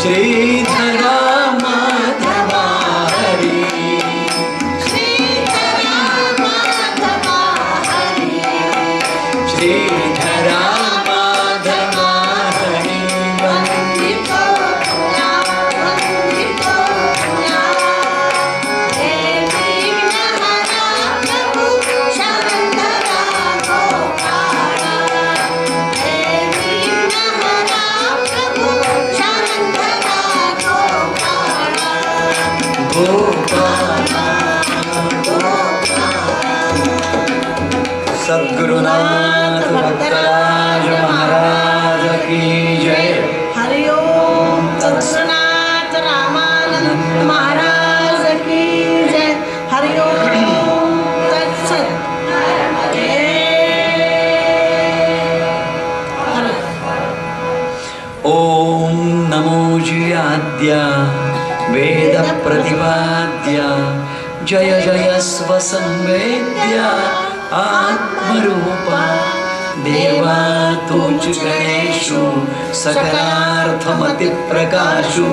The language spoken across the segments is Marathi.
श्रीधरा माधवा हरी श्रीधरा माधवा हरी श्रीधरा माधवा हरी वंदितो तुला वंदितो तुला हे विघ्नहरा प्रभु शरण्यरा गोपाला हे विघ्नहरा प्रभु शरण्यरा गोपाला गोपाला सद्गुरुनाथ भक्तराज महाराज की जय। हरि ओम सद्गुरुनाथ रामानंद महाराज की जय। हरि ओम तत्सत। ओम नमो जी आद्या वेद प्रतिपाद्या जय जय स्वसंवेद्या आत्मरूपा देवा तोच गणेशु सकलार्थमतिप्रकाशु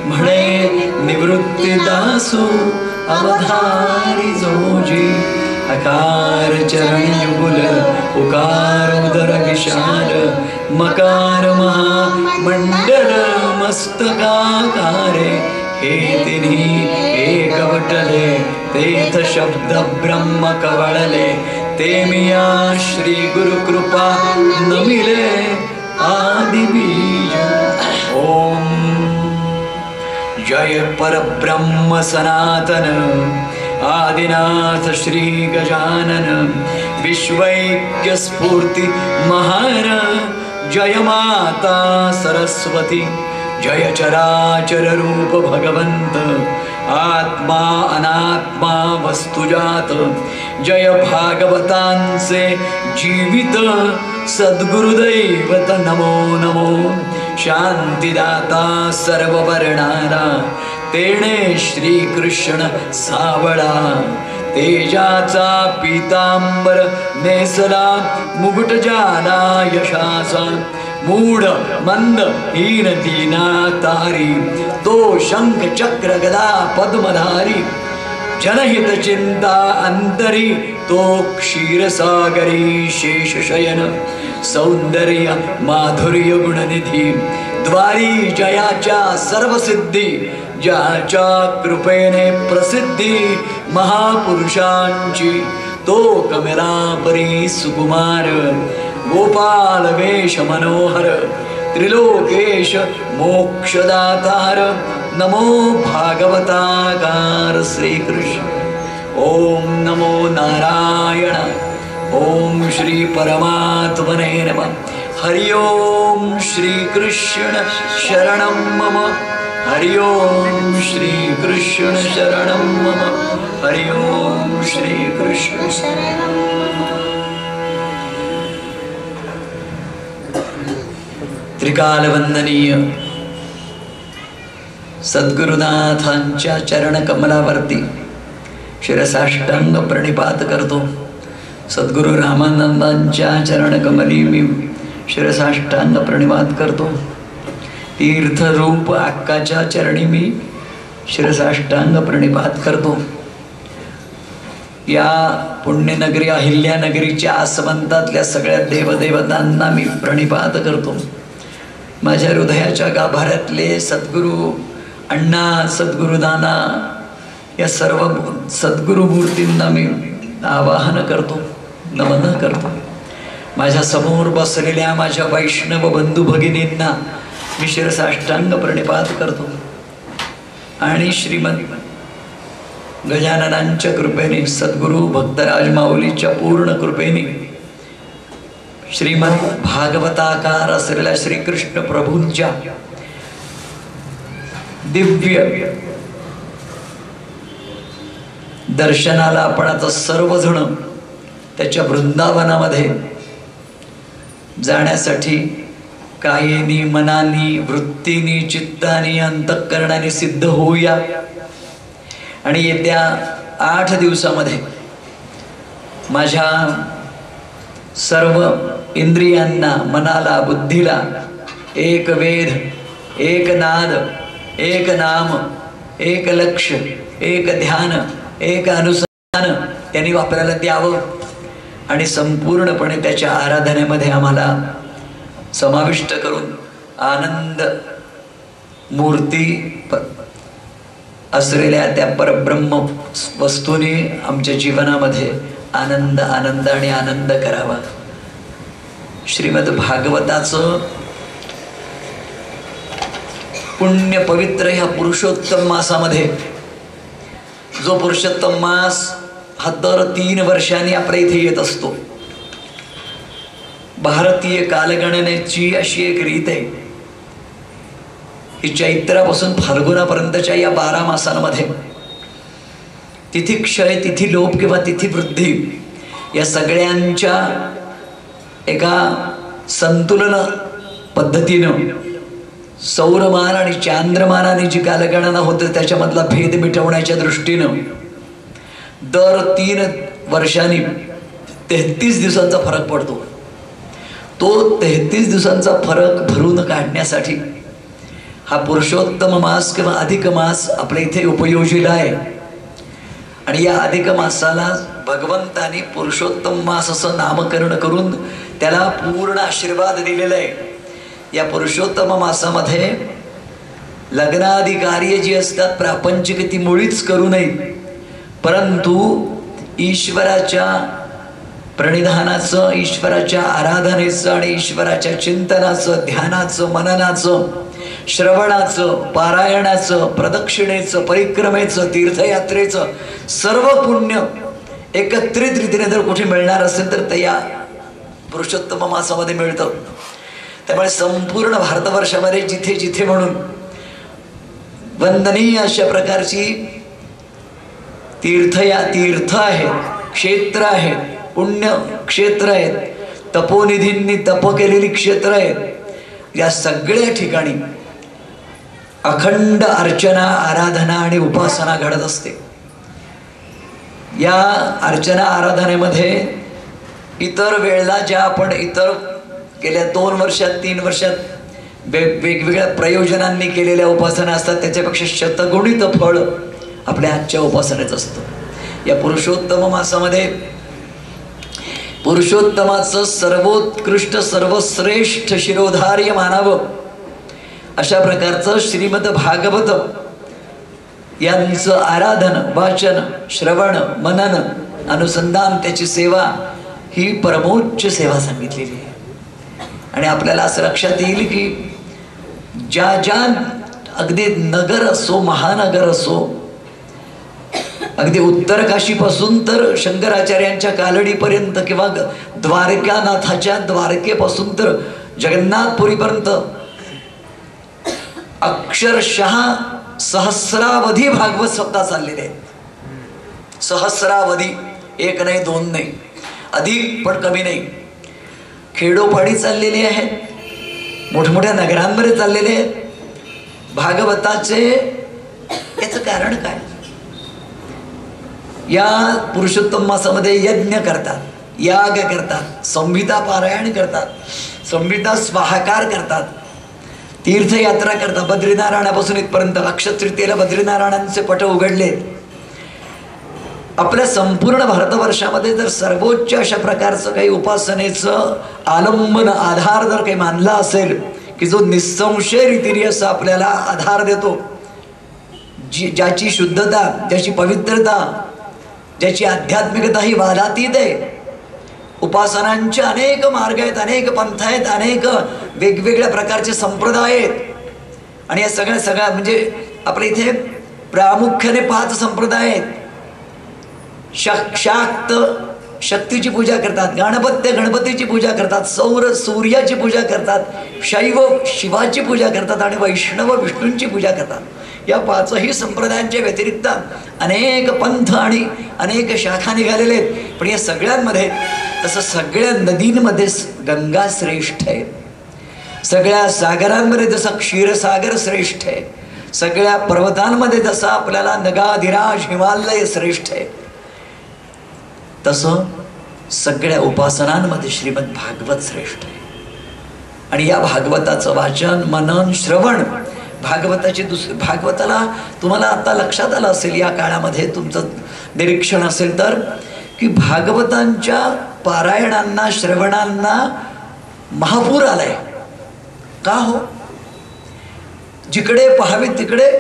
म्हणे निवृत्तिदासु अवधारी जोजी अकार चरण युगुल उकार उदर विशाल मकार महामंडल मस्तकाकारे हे तिन्ही एकवटले तेथ शब्द ब्रह्म कवळले ते मिया श्री गुरु कृपा नमिले आदि बीज। ओम जय परब्रह्म सनातन आदिनाथ श्री गजानन विश्वैक्य स्फूर्ति महार जय माता सरस्वती जय चराचर रूप भगवंत आत्मा अनात्मा वस्तुजात जय भागवतांचे जीवित सद्गुरुदैवत नमो नमो शांतिदाता सर्व वर्णारा तेणे श्री कृष्ण सावळा तेजाचा पीतांबर नेसला मुकुट जाला यशाचा मूढ मंद हीन दीना तारी तो शंख चक्र गदा पद्मधारी जनहित चिंता अंतरी तो क्षीरसागरी शेषशयन सौंदर्य माधुर्य गुणनिधी द्वारी जयाच्या सर्व सिद्धी ज्याच्या कृपेने प्रसिद्धी महापुरुषांची तो कमलापरी सुकुमार गोपाल वेश मनोहर त्रिलोकेश मोक्षदातार नमो भागवताकार श्रीकृष्ण। ओम नमो नारायण ओम श्री परमात्मने नमः। हरि ओम श्री कृष्ण शरणं मम हरि ओम श्री कृष्ण शरणं मम हरि ओम श्री कृष्ण शरणं त्रिकालवंदनीय सद्गुरुनाथांच्या चरणकमलावरती शिरसाष्टांग प्रणिपात करतो। सद्गुरु रामानंदांच्या चरणकमली मी शिरसाष्टांग प्रणिपात करतो। तीर्थरूप अक्काच्या चरणी मी शिरसाष्टांग प्रणिपात करतो। या पुण्यनगरी अहिल्यानगरीच्या आसमंतातल्या सगळ्या देवदेवतांना मी प्रणिपात करतो। माझ्या हृदयाच्या गाभाऱ्यातले सद्गुरू अण्णा सद्गुरुदाना या सर्व सद्गुरुमूर्तींना मी आवाहन करतो, नमन करतो। माझ्या समोर बसलेल्या माझ्या वैष्णव बंधू भगिनींना मी शिरसाष्टांग प्रणिपात करतो आणि श्रीमद गजाननांच्या कृपेने सद्गुरु भक्तराज माऊलीच्या पूर्ण कृपेने श्रीमद भागवताकार असलेल्या श्रीकृष्ण प्रभूंच्या दिव्य दर्शनाला आपण आता सर्वजण त्याच्या वृंदावनामध्ये जाण्यासाठी कायेनी मनानी वृत्तीनी चित्तानी अंतःकरणाने सिद्ध होऊया आणि येत्या 8 दिवसामध्ये माझ्या सर्व इंद्रियांना मनाला बुद्धीला एक वेध एक नाद, एक नाम, एक लक्ष, एक ध्यान, एक अनुसंधान त्यांनी आपल्याला द्यावं आणि संपूर्णपणे त्याच्या आराधनेमध्ये आम्हाला समाविष्ट करून आनंद मूर्ती असलेल्या त्या परब्रह्म वस्तूने आमच्या जीवनामध्ये आनंद आनंद आणि आनंद करावा. श्रीमद भागवताचं पुण्य पवित्र ह्या पुरुषोत्तम मासामध्ये, जो पुरुषोत्तम मास हा दर 3 वर्षांनी आपल्या इथे येत असतो. भारतीय कालगणनेची अशी एक रीत आहे की चैत्रापासून फाल्गुनापर्यंतच्या या 12 मासांमध्ये तिथी क्षय, तिथी लोप किंवा तिथी वृद्धी या सगळ्यांच्या एका संतुलन पद्धतीनं सौरमान आणि चांद्रमानाने जी कालगणना होते त्याच्यामधला भेद मिटवण्याच्या दृष्टीनं दर 3 वर्षांनी 33 दिवसांचा फरक पडतो. तो 33 दिवसांचा फरक भरून काढण्यासाठी हा पुरुषोत्तम मास किंवा अधिक मास आपल्या इथे उपयोजिला आहे. आणि या अधिक मासाला भगवंतानी पुरुषोत्तम मास असं नामकरण करून त्याला पूर्ण आशीर्वाद दिलेला आहे. या पुरुषोत्तम मासामध्ये लग्नादी कार्य जी असतात प्रापंचिक ती मुळीच करू नये, परंतु ईश्वराच्या प्रणिधानाचं, ईश्वराच्या आराधनेचं आणि ईश्वराच्या चिंतनाचं, ध्यानाचं, मननाचं, श्रवणाचं, पारायणाचं, प्रदक्षिणेचं, परिक्रमेचं, तीर्थयात्रेचं सर्व पुण्य एकत्रित रीतीने जर कुठे मिळणार असेल तर ते या पुरुषोत्तम मासामध्ये मिळतं. त्यामुळे संपूर्ण भारतवर्षामध्ये जिथे जिथे म्हणून वंदनीय अशा प्रकारची तीर्थ आहेत, क्षेत्र आहेत, पुण्य क्षेत्र आहेत, तपोनिधींनी तप केलेली क्षेत्र आहेत, या सगळ्या ठिकाणी अखंड अर्चना, आराधना आणि उपासना घडत असते. या अर्चना आराधनेमध्ये इतर वेळेला ज्या आपण इतर गेल्या 2 वर्षात 3 वर्षात वेगवेगळ्या प्रयोजनांनी केलेल्या उपासना असतात त्याच्यापेक्षा शतगुणित फळ आपल्या आजच्या उपासनेचं असतं. या पुरुषोत्तम मासामध्ये पुरुषोत्तमाचं सर्वोत्कृष्ट सर्वश्रेष्ठ शिरोधार्य मानावं अशा प्रकारचं श्रीमद भागवत यांचं आराधन, वाचन, श्रवण, मनन, अनुसंधान, त्याची सेवा ही परमोच्च सेवा सांगितलेली आहे. आणि आपल्याला असं लक्षात येईल की ज्या ज्या अगदी नगर असो, महानगर असो, अगदी उत्तर काशीपासून तर शंकराचार्यांच्या कालडीपर्यंत किंवा द्वारकानाथाच्या द्वारकेपासून तर जगन्नाथपुरीपर्यंत अक्षरशः सहस्रावधी भागवत सप्ताह चाललेले आहेत. सहस्रावधी, 1 नाही 2 नाही, अधिक पण कमी नाही. खेडोपाडी चाललेली आहेत, मोठमोठ्या नगरांमध्ये चाललेले आहेत. भागवताचे याचं कारण काय? या पुरुषोत्तम मासामध्ये यज्ञ करतात, याग करतात, संहिता पारायण करतात, संहिता स्वाहाकार करतात, तीर्थयात्रा करतात. बद्रीनारायणापासून इथपर्यंत अक्षतृतीयेला बद्रीनारायणांचे पट उघडलेत. आपल्या संपूर्ण भारतवर्षामध्ये जर सर्वोच्च अशा प्रकारचं काही उपासनेचं आलंबन, आधार जर काही मानला असेल की जो निसंशय रीतीने असं आपल्याला आधार देतो, ज्याची शुद्धता, ज्याची पवित्रता, ज्याची आध्यात्मिकता ही वादातीत आहे. उपासनांचे अनेक मार्ग आहेत, अनेक पंथ आहेत, अनेक वेगवेगळ्या प्रकारचे संप्रदाय आहेत. आणि या सगळ्या म्हणजे आपल्या इथे प्रामुख्याने 5 संप्रदाय आहेत. शाक्त शक्तीची पूजा करतात, गणपतीची पूजा करतात, सूर्याची पूजा करतात, शैव शिवाची पूजा करतात आणि वैष्णव विष्णूंची पूजा करतात. या 5ही संप्रदायांच्या व्यतिरिक्त अनेक पंथ आणि अनेक शाखा निघालेले आहेत. पण या सगळ्यांमध्ये तसं सगळ्या नदींमध्ये गंगा श्रेष्ठ आहे, सगळ्या सागरांमध्ये जसं क्षीरसागर श्रेष्ठ आहे, सगळ्या पर्वतांमध्ये जसं आपल्याला नगाधिराज हिमालय श्रेष्ठ आहे, तसं सगळ्या उपासनांमध्ये श्रीमद भागवत श्रेष्ठ आहे. आणि या भागवताचं वाचन, मनन, श्रवण, भागवताची भागवताला तुम्हाला आता लक्षात आलं असेल, या काळामध्ये तुमचं निरीक्षण असेल तर, की भागवतांच्या पारायणांना, श्रवणांना महापूर आलाय. का हो? जिकडे पाहावे तिकडे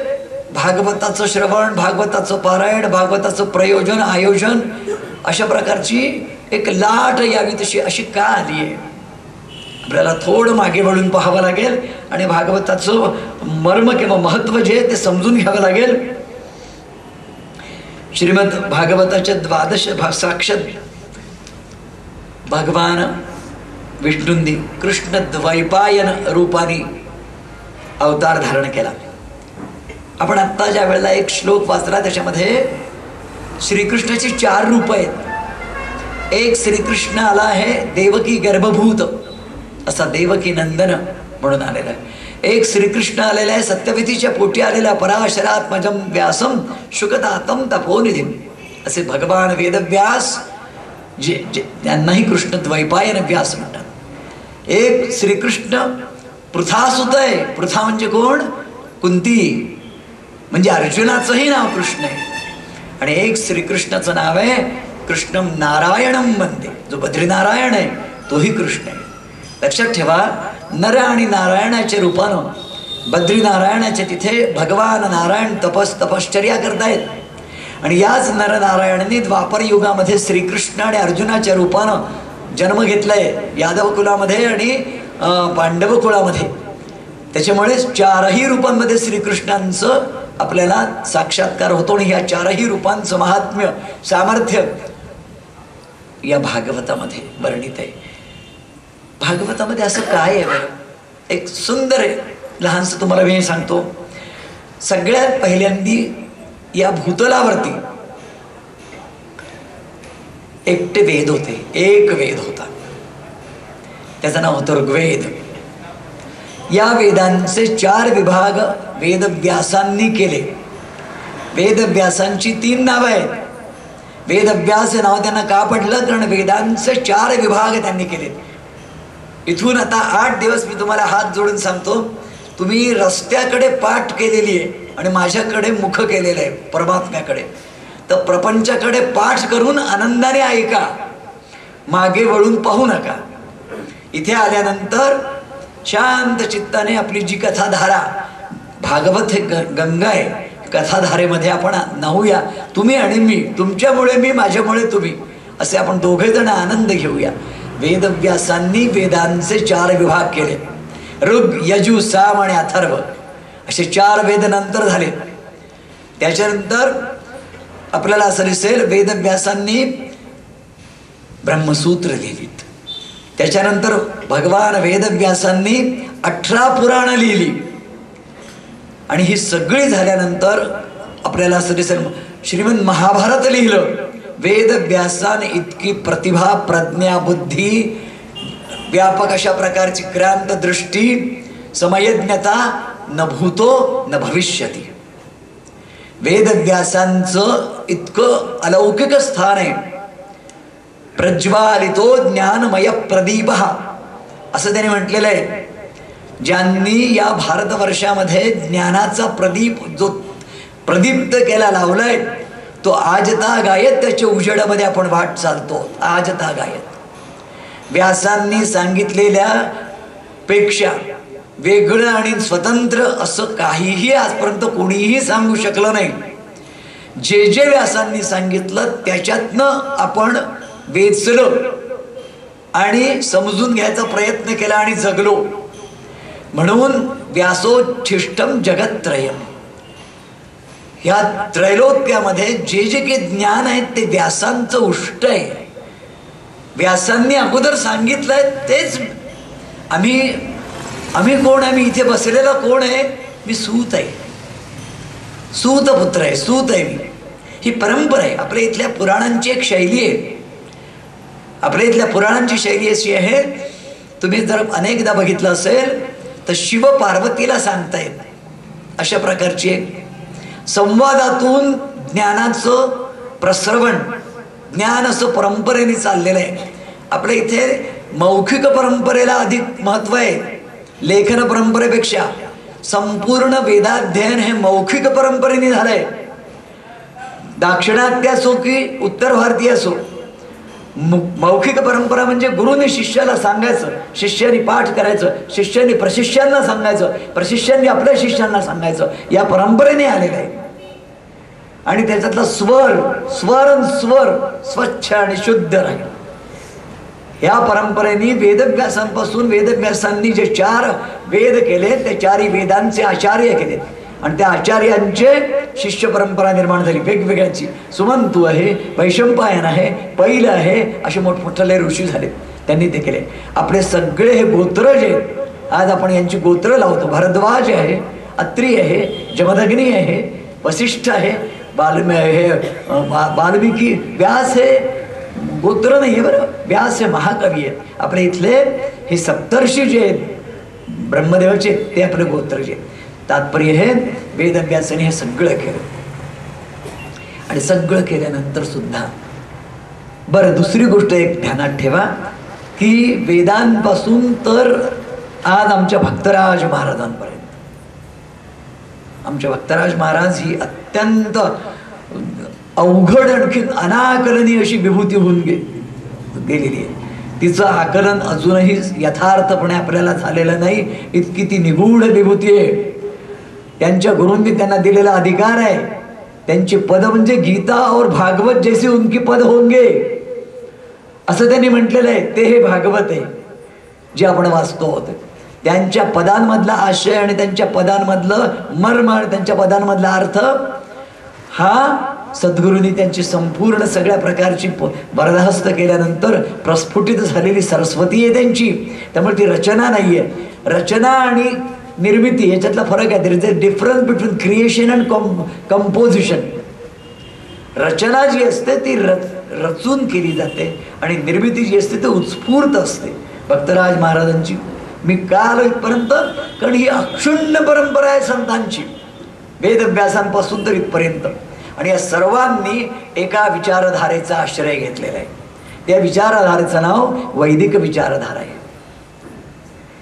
भागवताचं श्रवण, भागवताचं पारायण, भागवताचं प्रयोजन, आयोजन, अशा प्रकारची एक लाट यावी तशी अशी का आली आहे? आपल्याला थोडं मागे वळून पाहावं लागेल आणि भागवताचं मर्म किंवा महत्त्व जे ते समजून घ्यावं लागेल. श्रीमद भागवताच्या 12 साक्षात भगवान विष्णूंनी कृष्ण द्वैपायन रूपाने अवतार धारण केला. आपण आत्ता ज्या वेळेला एक श्लोक वाचला त्याच्यामध्ये श्रीकृष्णाची 4 रूप आहेत. एक श्रीकृष्ण आला आहे देवकी गर्भभूत असा देवकी नंदन म्हणून आलेला आहे. एक श्रीकृष्ण आलेला आहे सत्यवतीच्या पोटी आलेला पराशरात्मजम व्यासम शुकतातम तपोनिधीम असे भगवान वेदव्यास जे त्यांनाही कृष्ण द्वैपायन व्यास म्हणतात. एक श्रीकृष्ण पृथासुत आहे. पृथा म्हणजे कोण? कुंती, म्हणजे अर्जुनाचंही नाव कृष्ण आहे. आणि एक श्रीकृष्णाचं नाव आहे कृष्णम नारायणम वंदे, जो बद्रीनारायण आहे तोही कृष्ण आहे. लक्षात ठेवा, नर आणि नारायणाच्या रूपानं बद्रीनारायणाच्या तिथे भगवान नारायण तपश्चर्या करतायत. आणि याच नरनारायणांनी द्वापर युगामध्ये श्रीकृष्ण आणि अर्जुनाच्या रूपानं जन्म घेतलाय, यादव कुलामध्ये आणि पांडव कुळामध्ये. त्याच्यामुळे 4ही रूपांमध्ये श्रीकृष्णांचं आपल्याला साक्षात्कार होतो. आणि ह्या 4ही रूपांचं महात्म्य, सामर्थ्य या भागवतामध्ये वर्णित आहे. भागवतामध्ये असं काय आहे बरं? एक सुंदर आहे, लहानसं तुम्हाला मी सांगतो. सगळ्यात पहिल्यांदी या भूतलावरती एकटे वेद होते. एक वेद होता, त्याचं नाव होतं ऋग्वेद. या वेदांचे 4 विभाग वेदव्यासांनी केले. वेदव्यासांची 3 नावं आहेत. वेदव्यास हे नाव त्यांना का पडलं? कारण वेदांचे 4 विभाग त्यांनी केले. इथून आता 8 दिवस मी तुम्हाला हात जोडून सांगतो, तुम्ही रस्त्याकडे पाठ केलेली आहे आणि माझ्याकडे मुख केलेलं आहे परमात्म्याकडे. तर प्रपंचाकडे पाठ करून आनंदाने ऐका, मागे वळून पाहू नका. इथे आल्यानंतर शांत चित्ताने आपली जी कथाधारा, भागवत हे गंगा आहे, कथाधारेमध्ये आपण न्हाऊया. तुम्ही आणि मी, तुमच्यामुळे मी, माझ्यामुळे तुम्ही, असे आपण दोघे जण आनंद घेऊया. वेदव्यासांनी वेदांचे 4 विभाग केले. ऋग, यजु, साम आणि अथर्व असे 4 वेद नंतर झाले. त्याच्यानंतर आपल्याला असं दिसेल वेदव्यासांनी ब्रह्मसूत्र लिहिलीत. त्याच्यानंतर भगवान वेदव्यासांनी 18 पुराण लिहिली. आणि ही सगळी झाल्यानंतर आपल्याला असं दिसेल श्रीमद महाभारत लिहिलं. वेदव्यासाने इतकी प्रतिभा, प्रज्ञा, बुद्धी, व्यापक अशा प्रकारची क्रांत दृष्टी, समयज्ञता न भूतो न भविष्यती. वेदव्यासांचं इतकं अलौकिक स्थान आहे. प्रज्वालितो ज्ञानमय प्रदीप असं त्याने म्हटलेलं आहे. ज्यांनी या भारतवर्षामध्ये ज्ञानाचा प्रदीप जो प्रदीप्त केला लावलाय, तो आजता गायत त्याच्या उजेडामध्ये आपण वाट चालतो. आजता गायत व्यासांनी सांगितलेल्या पेक्षा वेगळं आणि स्वतंत्र असं काहीही आजपर्यंत कोणीही सांगू शकलं नाही. जे जे व्यासांनी सांगितलं त्याच्यातनं आपण वेचलो आणि समजून घ्यायचा प्रयत्न केला आणि जगलो. म्हणून व्यासोच्छिष्टम जगत्त्रयम, ह्या त्रैलोक्यामध्ये जे जे काही ज्ञान आहे ते व्यासांचं उष्ट आहे. व्यासांनी अगोदर सांगितलंय तेच. आम्ही कोण आहे? मी इथे बसलेला कोण आहे? मी सूत आहे, सूतपुत्र आहे, सूत आहे मी. ही परंपरा आहे. आपल्या इथल्या पुराणांची एक शैली आहे. आपल्या इथल्या पुराणांची शैली अशी आहे, तुम्ही जर अनेकदा बघितलं असेल तर शिव पार्वतीला सांगतायत अशा प्रकारची एक संवादातून ज्ञानाचं प्रसरवण, ज्ञान असं परंपरेने चाललेलं आहे. आपल्या इथे मौखिक परंपरेला अधिक महत्त्व आहे. लेखन परंपरेपेक्षा संपूर्ण वेदाध्ययन हे मौखिक परंपरेने झालंय. दाक्षिणात्य असो की उत्तर भारतीय असो, मौखिक परंपरा म्हणजे गुरुने शिष्याला सांगायचं, शिष्याने पाठ करायचं, शिष्याने प्रशिष्यांना सांगायचं, प्रशिष्यांनी आपल्या शिष्यांना सांगायचं, या परंपरेने आलेलं आहे. आणि त्याच्यातला स्वर स्वच्छ आणि शुद्ध राहील. या परंपरेने वेदव्यासांपासून वेदव्यासांनी जे 4 वेद केले, ते 4ही वेदांचे आचार्य केले आणि त्या आचार्यांचे शिष्य परंपरा निर्माण झाली वेगवेगळ्यांची. सुमंतू आहे, वैशंपायन आहे, पैल आहे, असे मोठमोठे ऋषी झाले, त्यांनी ते केले. आपले सगळे हे गोत्र जे आज आपण यांची गोत्र लावतो, भारद्वाज आहे, अत्री आहे, जमदग्नी आहे, वसिष्ठ आहे, वाल्मिकी, व्यास हे गोत्र नाही आहे बरं, व्यास हे महाकवी आहेत. आपल्या इथले हे सप्तर्षी जे आहेत ब्रह्मदेवाचे, ते आपले गोत्र जे. तात्पर्य हे वेदव्यासाने हे सगळं केलं. आणि सगळं केल्यानंतर सुद्धा बरं, दुसरी गोष्ट एक ध्यानात ठेवा की वेदांपासून तर आज आमच्या भक्तराज महाराजांपर्यंत, आमचे भक्तराज महाराज ही अत्यंत अवघड आणखी अनाकलनीय अशी विभूती होऊन गेलेली आहे. तिचं आकलन अजूनही यथार्थपणे आपल्याला झालेलं नाही, इतकी ती निगूढ विभूती आहे. त्यांच्या गुरूंनी त्यांना दिलेला अधिकार आहे. त्यांची पद म्हणजे गीता और भागवत जैसी उनकी पद होंगे असं त्यांनी म्हटलेलं आहे. ते हे भागवत आहे जे आपण वाचतो आहोत. त्यांच्या पदांमधला आशय आणि त्यांच्या पदांमधलं मर्म आणि त्यांच्या पदांमधला अर्थ हा सद्गुरूंनी त्यांची संपूर्ण सगळ्या प्रकारची बरदास्त केल्यानंतर प्रस्फुटित झालेली सरस्वती आहे त्यांची. त्यामुळे ती रचना नाही आहे. रचना आणि निर्मिती याच्यातला फरक आहे. There is a difference between creation and composition. रचना जी असते ती रचून केली जाते आणि निर्मिती जी असते ती उत्स्फूर्त असते. भक्तराज महाराजांची मी काल इथपर्यंत, कारण ही अक्षुण्ण परंपरा आहे संतांची, वेदव्यासांपासून तर इथपर्यंत. आणि या सर्वांनी एका विचारधारेचा आश्रय घेतलेला आहे. त्या विचारधारेचं नाव वैदिक विचारधारा आहे.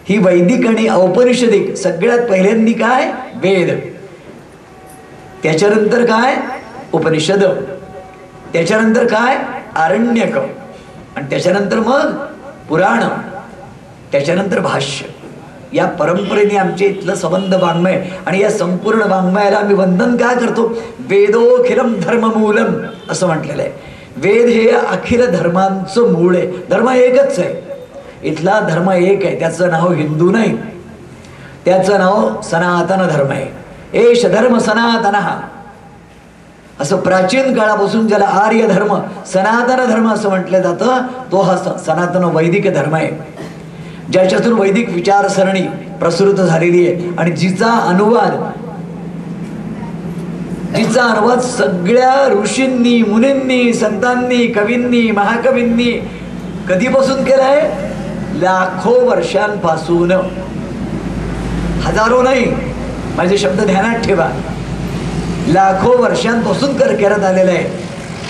ही वैदिक आणि औपनिषदिक, सगळ्यात पहिल्यांदी काय वेद, त्याच्यानंतर काय उपनिषद, त्याच्यानंतर काय आरण्यक, आणि त्याच्यानंतर मग पुराण, त्याच्यानंतर भाष्य. या परंपरेने आमचे इथलं संबंध वाङ्मय. आणि या संपूर्ण वाङ्मयाला आम्ही वंदन काय करतो, वेदोखिलम धर्ममूलम असं म्हटलेलं आहे. वेद हे अखिल धर्मांचं मूळ आहे. धर्म एकच आहे, इथला धर्म एक आहे. त्याचं नाव हिंदू नाही, त्याचं नाव सनातन धर्म आहे. एष धर्म सनातन, असं प्राचीन काळापासून ज्याला आर्य धर्म, सनातन धर्म असं म्हटलं जातं, तो हा सनातन वैदिक धर्म आहे, ज्याच्यातून वैदिक विचारसरणी प्रसृत झालेली आहे. आणि जिचा अनुवाद सगळ्या ऋषींनी, मुनींनी, संतांनी, कवींनी, महाकवींनी कधीपासून केलाय, लाखो वर्षांपासून, हजारो नाही, माझे शब्द ध्यानात ठेवा, लाखो वर्षांपासून करत आलेलं आहे.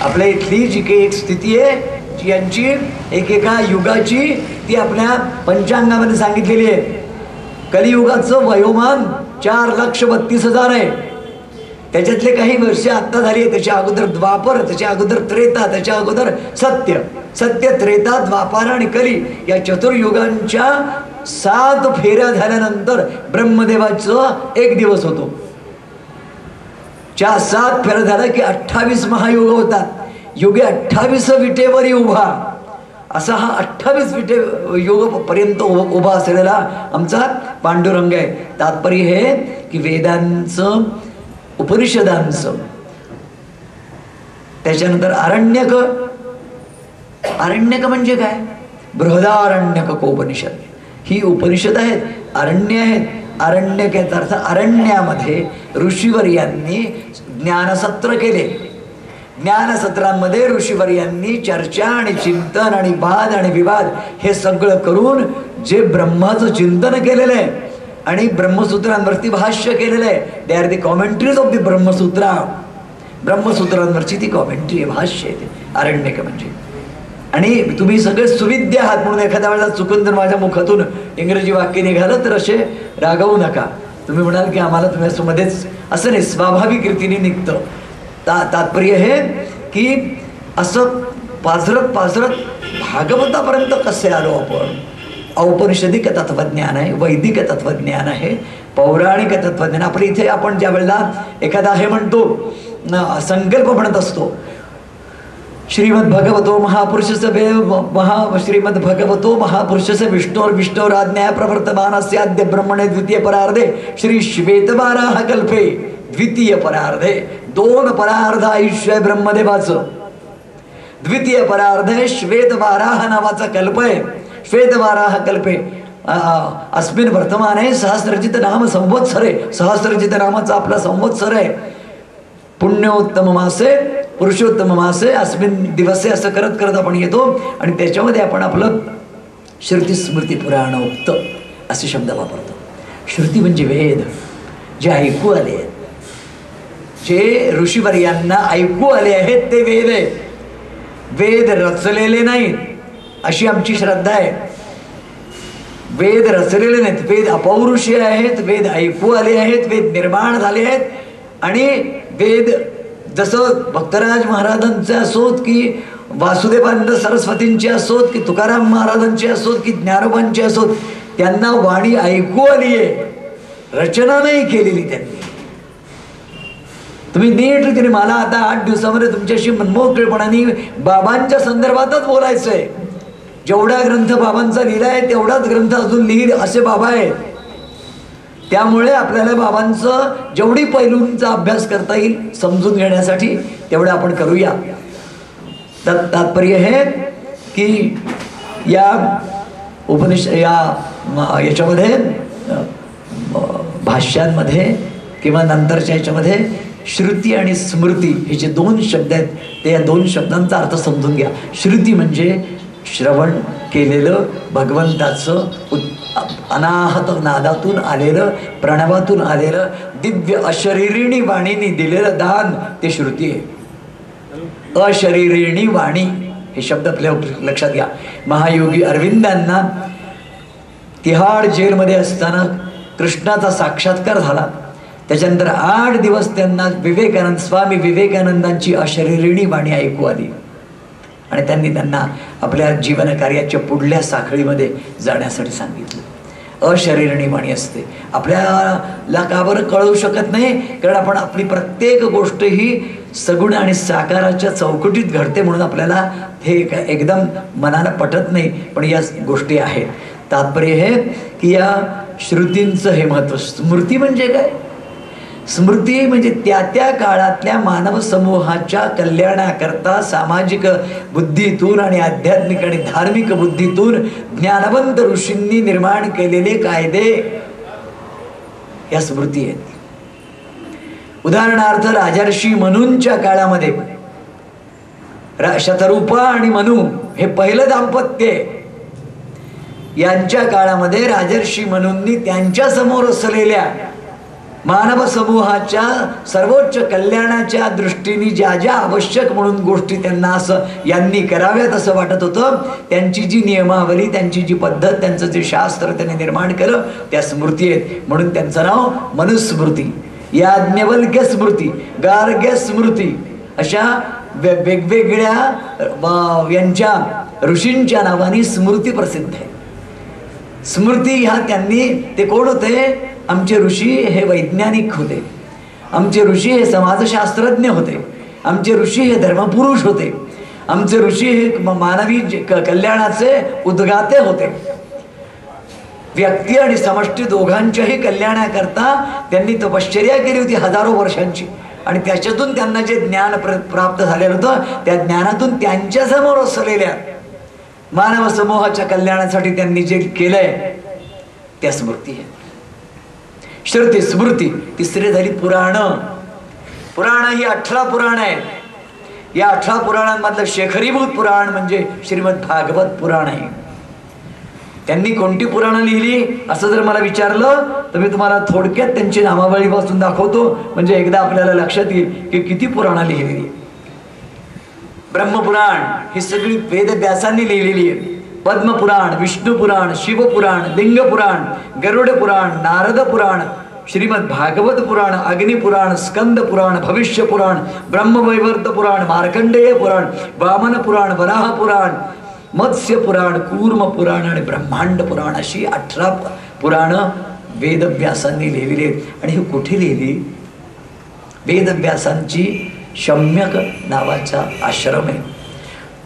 आपल्या इथली जी काही एक स्थिती आहे यांची एकेका युगाची, ती आपल्या पंचांगामध्ये सांगितलेली आहे. कलियुगाचं वयोमान 4,32,000 आहे. त्याच्यातले काही वर्ष आत्ता झाली आहे. त्याच्या अगोदर द्वापर, त्याच्या अगोदर त्रेता, त्याच्या अगोदर सत्य, त्रेता, द्वापार आणि कली या चतुर्युगांच्या 7 फेऱ्या झाल्यानंतर ब्रह्मदेवाचं एक दिवस होतो. 7 फेऱ्या झाल्या की 28 महायुग होतात. युगे 28 विटेवरी उभा, असा हा 28 विटे युग पर्यंत उभा असलेला आमचा पांडुरंग आहे. तात्पर्य हे की वेदांचं, उपनिषदांचं, त्याच्यानंतर आरण्यक. आरण्यक म्हणजे काय, बृहदारण्यक उपनिषद ही उपनिषद आहेत, अरण्य आहेत. आरण्यक याचा अर्थ अरण्यामध्ये ऋषीवर्यांनी ज्ञानसत्र केले. ज्ञानसत्रांमध्ये ऋषीवर्यांनी चर्चा आणि चिंतन आणि वाद आणि विवाद हे सगळं करून जे ब्रह्माचं चिंतन केलेलं आहे आणि ब्रह्मसूत्रांवरती भाष्य केलेलं आहे. They are the commentaries of the Brahmasutra. ब्रह्मसूत्रांवरची ती कॉमेंट्री आहे, भाष्य आहे ते आरण्यक म्हणजे. आणि तुम्ही सगळे सुविद्य आहात म्हणून एखाद्या वेळेला चुकून जर माझ्या मुखातून इंग्रजी वाक्य निघालं तर असे रागवू नका. तुम्ही म्हणाल की आम्हाला तुम्ही असं मध्येच, असं नाही, स्वाभाविक रीतीने निघतं. तात्पर्य हे की असं पाझरत भागवतापर्यंत कसे आलो आपण. औपनिषदिक तत्वज्ञान आहे, वैदिक तत्वज्ञान आहे, पौराणिक तत्वज्ञान. आपल्या इथे आपण ज्या वेळेला एखादा हे म्हणतो, संकल्प म्हणत असतो, श्रीमद्भगवतो महापुरुषस्य विष्णोराज्ञया प्रवर्तमानस्य अद्य ब्रह्मणे द्वितीय परार्धे श्री श्वेतवाराह कल्पे द्वितीय परार्धे. 2 परार्ध आयुष्य ब्रह्मदेवाचं. द्वितीय परार्धे श्वेतवाराह नावाचा कल्प आहे. श्वेतवाराह कल्पे अस्मिन् वर्तमाने सहस्रजित नाम संवत्सरे. सहस्रजित नामाचा आपला संवत्सर आहे. पुण्योत्तम मासे पुरुषोत्तम मासे अस्मिन दिवसे असं करत करत आपण येतो आणि त्याच्यामध्ये आपण आपलं श्रुती स्मृती पुराणोक्त असे शब्द वापरतो. श्रुती म्हणजे वेद, जे ऐकू आले आहेत, जे ऋषीवर्यांना ऐकू आले आहेत ते वेद आहेत. वेद रचलेले नाहीत अशी आमची श्रद्धा आहे. वेद रचलेले नाहीत, वेद अपौरुषीय आहेत, वेद ऐकू आले आहेत, वेद निर्माण झाले आहेत. आणि वेद जसं भक्तराज महाराजांचे असोत की वासुदेवानंद सरस्वतींचे असोत की तुकाराम महाराजांचे असोत की ज्ञानोबांचे असोत, त्यांना वाणी ऐकू आली आहे, रचना नाही केलेली त्यांनी. तुम्ही नीट रीतीने, मला आता 8 दिवसामध्ये तुमच्याशी मनमोकळेपणाने बाबांच्या संदर्भातच बोलायचं आहे. जेवढा ग्रंथ बाबांचा लिहिला आहे तेवढाच ग्रंथ अजून लिहिल असे बाबा आहेत. त्यामुळे आपल्याला बाबांचं जेवढी पैलूंचा अभ्यास करता येईल समजून घेण्यासाठी तेवढं आपण करूया. तात्पर्य हे की या याच्यामध्ये भाष्यांमध्ये किंवा नंतरच्या याच्यामध्ये श्रुती आणि स्मृती हे जे 2 शब्द आहेत ते या 2 शब्दांचा अर्थ समजून घ्या. श्रुती म्हणजे श्रवण केलेलं भगवंताचं अनाहत नादातून आलेलं, प्रणवातून आलेलं, दिव्य अशरीरिणी वाणीने दिलेलं दान ते श्रुती आहे. अशरीरिणी वाणी हे शब्द आपल्या लक्षात घ्या. महायोगी अरविंदांना तिहाड जेलमध्ये असताना कृष्णाचा साक्षात्कार झाला. त्याच्यानंतर 8 दिवस त्यांना स्वामी विवेकानंदांची अशरीरिणी वाणी ऐकू आली आणि त्यांना आपल्या जीवन कार्याच्या पुढल्या साखळीमध्ये जाण्यासाठी सांगितलं. अशरीरिणी वाणी असते. आपल्याला का बरं कळू शकत नाही? कारण आपण आपली प्रत्येक गोष्ट ही सगुण आणि साकाराच्या चौकटीत घडते म्हणून आपल्याला हे एकदम मनाला पटत नाही, पण या गोष्टी आहेत. तात्पर्य हे की या श्रुतींचं हे महत्त्व. स्मृती म्हणजे काय? स्मृती म्हणजे त्या काळातल्या मानव समूहाच्या कल्याणाकरता सामाजिक बुद्धीतून आणि आध्यात्मिक आणि धार्मिक बुद्धीतून ज्ञानवंत ऋषींनी निर्माण केलेले कायदे या स्मृती आहेत. उदाहरणार्थ राजर्षी मनूंच्या काळामध्ये शतरूपा आणि मनू हे पहिलं दाम्पत्य. यांच्या काळामध्ये राजर्षी मनूंनी त्यांच्या समोर असलेल्या मानव समूहाच्या सर्वोच्च कल्याणाच्या दृष्टीने ज्या ज्या आवश्यक म्हणून गोष्टी त्यांना असं यांनी कराव्यात असं वाटत होतं, त्यांची जी नियमावली, त्यांची जी पद्धत, त्यांचं जे शास्त्र त्यांनी निर्माण केलं त्या स्मृती आहेत. म्हणून त्यांचं नाव मनुस्मृती, याज्ञवल्क्य स्मृती, गार्ग्य स्मृती अशा वेगवेगळ्या यांच्या ऋषींच्या नावाने स्मृती प्रसिद्ध आहे. स्मृती ह्या त्यांनी, ते कोण होते? आमचे ऋषी हे वैज्ञानिक होते, आमचे ऋषी हे समाजशास्त्रज्ञ होते, आमचे ऋषी हे धर्मपुरुष होते, आमचे ऋषी हे मानवी कल्याणाचे उद्गाते होते. व्यक्ती आणि समष्टी दोघांच्याही कल्याणाकरता त्यांनी तपश्चर्या केली होती हजारो वर्षांची. आणि त्याच्यातून त्यांना जे ज्ञान प्राप्त झालेलं होतं त्या ज्ञानातून त्यांच्या समोर असलेल्या मानव समूहाच्या कल्याणासाठी त्यांनी जे केलंय त्या स्मृती आहे. श्रुती स्मृती. तिसरी झाली पुराण. पुराण ही 18 पुराण आहे. या 18 पुराणांमधलं शेखरीभूत पुराण म्हणजे श्रीमद भागवत पुराण आहे. त्यांनी कोणती पुराणं लिहिली असं जर मला विचारलं तर मी तुम्हाला थोडक्यात त्यांची नामावळी वाचून दाखवतो, म्हणजे एकदा आपल्याला लक्षात येईल की किती पुराणं लिहिलेली. ब्रह्मपुराण ही सगळी वेदव्यासांनी लिहिलेली आहे. पद्मपुराण, विष्णुपुराण, शिवपुराण, लिंगपुराण, गरुड पुराण, नारद पुराण, श्रीमद भागवत पुराण, अग्निपुराण, स्कंद पुराण, भविष्य पुराण, ब्रह्मवैवर्त पुराण, मार्कंडेय पुराण, वामन पुराण, वराह पुराण, मत्स्य पुराण, कूर्म पुराण आणि ब्रह्मांड पुराण अशी 18 पुराणं वेदव्यासांनी लिहिलेली आहेत. आणि ही कुठे लिहिली? वेदव्यासांची शम्यक नावाचा आश्रम आहे,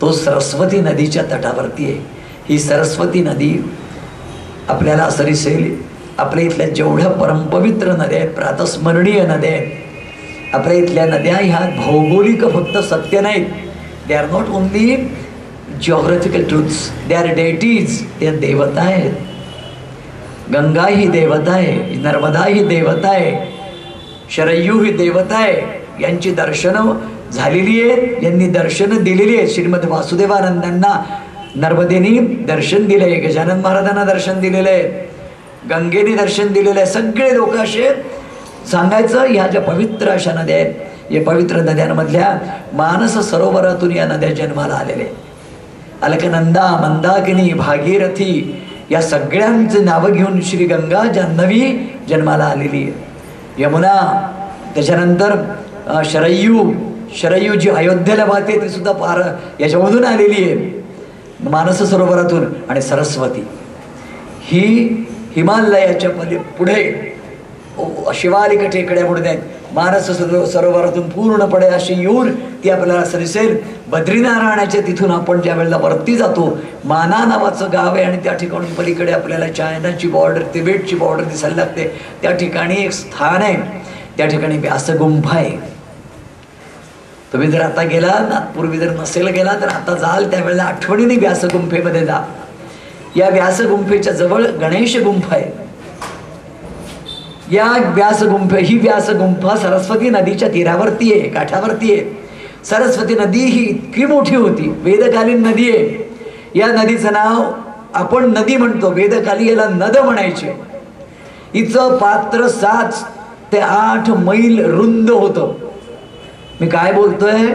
तो सरस्वती नदीच्या तटावरती आहे. ही सरस्वती नदी आपल्याला असं दिसेल, आपल्या इथल्या जेवढ्या परमपवित्र नद्या आहेत, प्रातस्मरणीय नद्या आहेत, आपल्या इथल्या नद्या ह्या भौगोलिक फक्त सत्य नाहीत. They are not only geographical truths, they are deities. त्या देवता आहेत. गंगा ही देवता आहे, नर्मदा ही देवता आहे, शरयू ही देवता आहे. यांची दर्शनं झालेली आहेत, यांनी दर्शनं दिलेली आहेत. श्रीमद वासुदेवानंदांना नर्मदेनी दर्शन दिलं आहे, गजानन महाराजांना दर्शन दिलेलं आहे, गंगेने दर्शन दिलेलं आहे. सगळे लोक असे सांगायचं ह्या ज्या पवित्र अशा नद्या आहेत, या पवित्र नद्यांमधल्या मानस सरोवरातून या नद्या जन्माला आलेल्या आहेत. अलकनंदा, मंदाकिनी, भागीरथी या सगळ्यांची नावं घेऊन श्री गंगा जान्हवी जन्माला आलेली आहे. यमुना, त्याच्यानंतर शरयू जी अयोध्येला वाहते ती सुद्धा पार याच्यामधून आलेली आहे, मानस सरोवरातून. आणि सरस्वती ही हिमालयाच्या पुढे शिवालिक टेकड्यामुळे आहेत, मानस सरोवरातून पूर्णपणे अशी येऊन ती आपल्याला असं दिसेल. बद्रीनारायणाच्या तिथून आपण ज्या वेळेला वरती जातो, माना नावाचं गाव आहे आणि त्या ठिकाणून पलीकडे आपल्याला चायनाची बॉर्डर, तिबेटची बॉर्डर दिसायला लागते. त्या ठिकाणी एक स्थान आहे, त्या ठिकाणी व्यासगुंफा आहे. तुम्ही जर आता गेला, नागपूरवी जर नसेल गेला तर आता जाल त्यावेळेला आठवणीने व्यासगुंफेमध्ये जा. या व्यासगुंफेच्या जवळ गणेश गुंफा आहे. या ही व्यासगुंफा सरस्वती नदीच्या तीरावरती आहे, काठावरती आहे. सरस्वती नदी ही इतकी मोठी होती, वेदकालीन नदी आहे. या नदीचं नाव आपण नदी म्हणतो, वेदकाली याला नद म्हणायचे. हिचं पात्र 7 ते 8 मैल रुंद होतं. मी काय बोलतोय?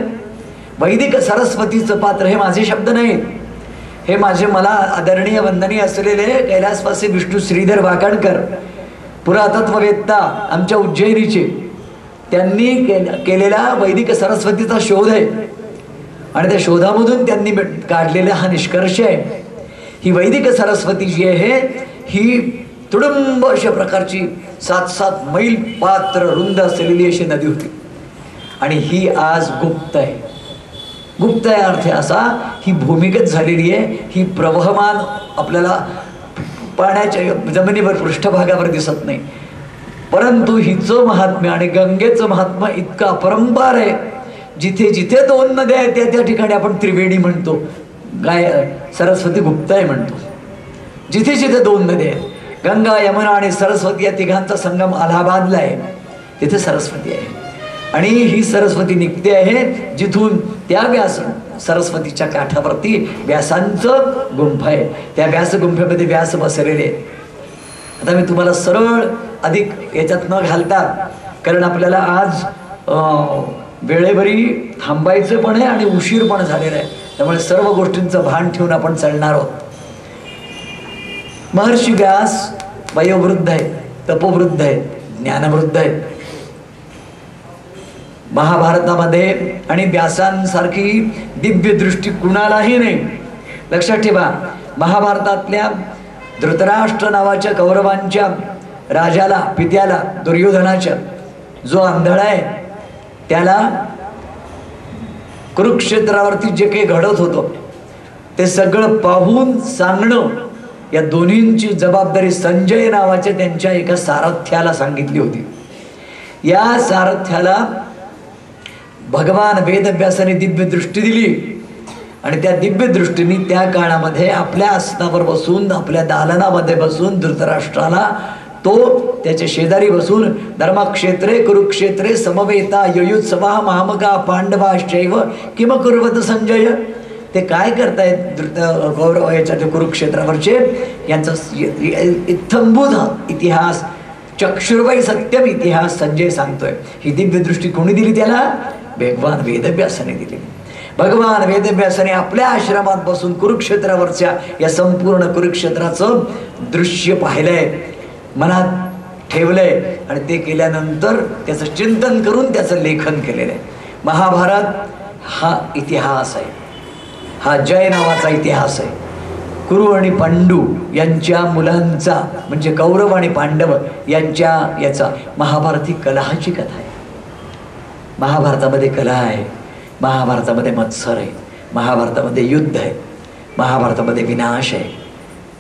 वैदिक सरस्वतीचं पात्र, हे माझे शब्द नाहीत, हे माझे मला आदरणीय वंदनीय असलेले कैलासवासी विष्णू श्रीधर वाकणकर, पुरातत्ववेत्ता आमच्या उज्जैनीचे, त्यांनी केलेला वैदिक सरस्वतीचा शोध आहे. आणि त्या शोधामधून त्यांनी काढलेला हा निष्कर्ष आहे. ही वैदिक सरस्वती जी आहे ही तुडुंब अशा प्रकारची 7-7 मैल पात्र रुंद असलेली अशी नदी होती. आणि ही आज गुप्त आहे. गुप्त आहे अर्थ असा, ही भूमिगत झालेली आहे, ही प्रवहमान आपल्याला पाण्याच्या जमिनीवर पृष्ठभागावर दिसत नाही. परंतु हिचं महात्म्य आणि गंगेचं महात्म्य इतकं अपरंपार आहे. जिथे जिथे 2 नद्या आहेत त्या ठिकाणी आपण त्रिवेणी म्हणतो, सरस्वती गुप्त आहे म्हणतो. जिथे जिथे 2 नद्या आहेत, गंगा, यमुना आणि सरस्वती, या तिघांचा संगम अलाहाबादला आहे, तिथे सरस्वती आहे. आणि ही सरस्वती निघते आहे जिथून त्या सरस्वतीच्या काठावरती व्यासांचं गुंफा आहे. त्या व्यास गुंफेमध्ये व्यास बसलेले आहेत. आता मी तुम्हाला सरळ अधिक याच्यात न घालता, कारण आपल्याला आज वेळेवरी थांबायचं पण आहे आणि उशीर पण झालेला आहे, त्यामुळे सर्व गोष्टींचं भान ठेवून आपण चालणार आहोत. महर्षी व्यास वयोवृद्ध आहेत, तपोवृद्ध आहेत, ज्ञानवृद्ध आहेत. महाभारतामध्ये आणि व्यासांसारखी दिव्य दृष्टी कुणालाही नाही. लक्षात ठेवा, महाभारतातल्या धृतराष्ट्र नावाच्या कौरवांच्या राजाला, पित्याला, दुर्योधनाच्या, जो आंधळा आहे त्याला कुरुक्षेत्रावरती जे काही घडत होतं ते सगळं पाहून सांगणं, या दोन्हींची जबाबदारी संजय नावाच्या त्यांच्या एका सारथ्याला सांगितली होती. या सारथ्याला भगवान वेदव्यासाने दिव्य दृष्टी दिली आणि त्या दिव्य दृष्टीने त्या काळामध्ये आपल्या आसनावर बसून, आपल्या दालनामध्ये बसून धृतराष्ट्राला तो त्याच्या शेजारी बसून धर्मक्षेत्रे कुरुक्षेत्रे समवेता युयुत्सवा मामका पांडवाश्चैव किम कुर्वत संजय, ते काय करतायत कौरव याच्या ते कुरुक्षेत्रावरचे, यांचा इत्थंभूत इतिहास, चक्षुर्वै सत्यम इतिहास संजय सांगतोय. ही दिव्य दृष्टी कोणी दिली त्याला? भगवान वेदव्यासाने दिली. भगवान वेदव्यासाने आपल्या आश्रमात बसून कुरुक्षेत्रावरच्या या संपूर्ण कुरुक्षेत्राचं दृश्य पाहिलंय, मनात ठेवलंय आणि ते केल्यानंतर त्याचं चिंतन करून त्याचं लेखन केलेलं आहे. महाभारत हा इतिहास आहे, हा जय नावाचा इतिहास आहे. कुरु आणि पांडू यांच्या मुलांचा म्हणजे कौरव आणि पांडव यांच्या याचा महाभारत ही कलहाची कथा आहे. महाभारतामध्ये कलह आहे, महाभारतामध्ये मत्सर आहे, महाभारतामध्ये युद्ध आहे, महाभारतामध्ये विनाश आहे.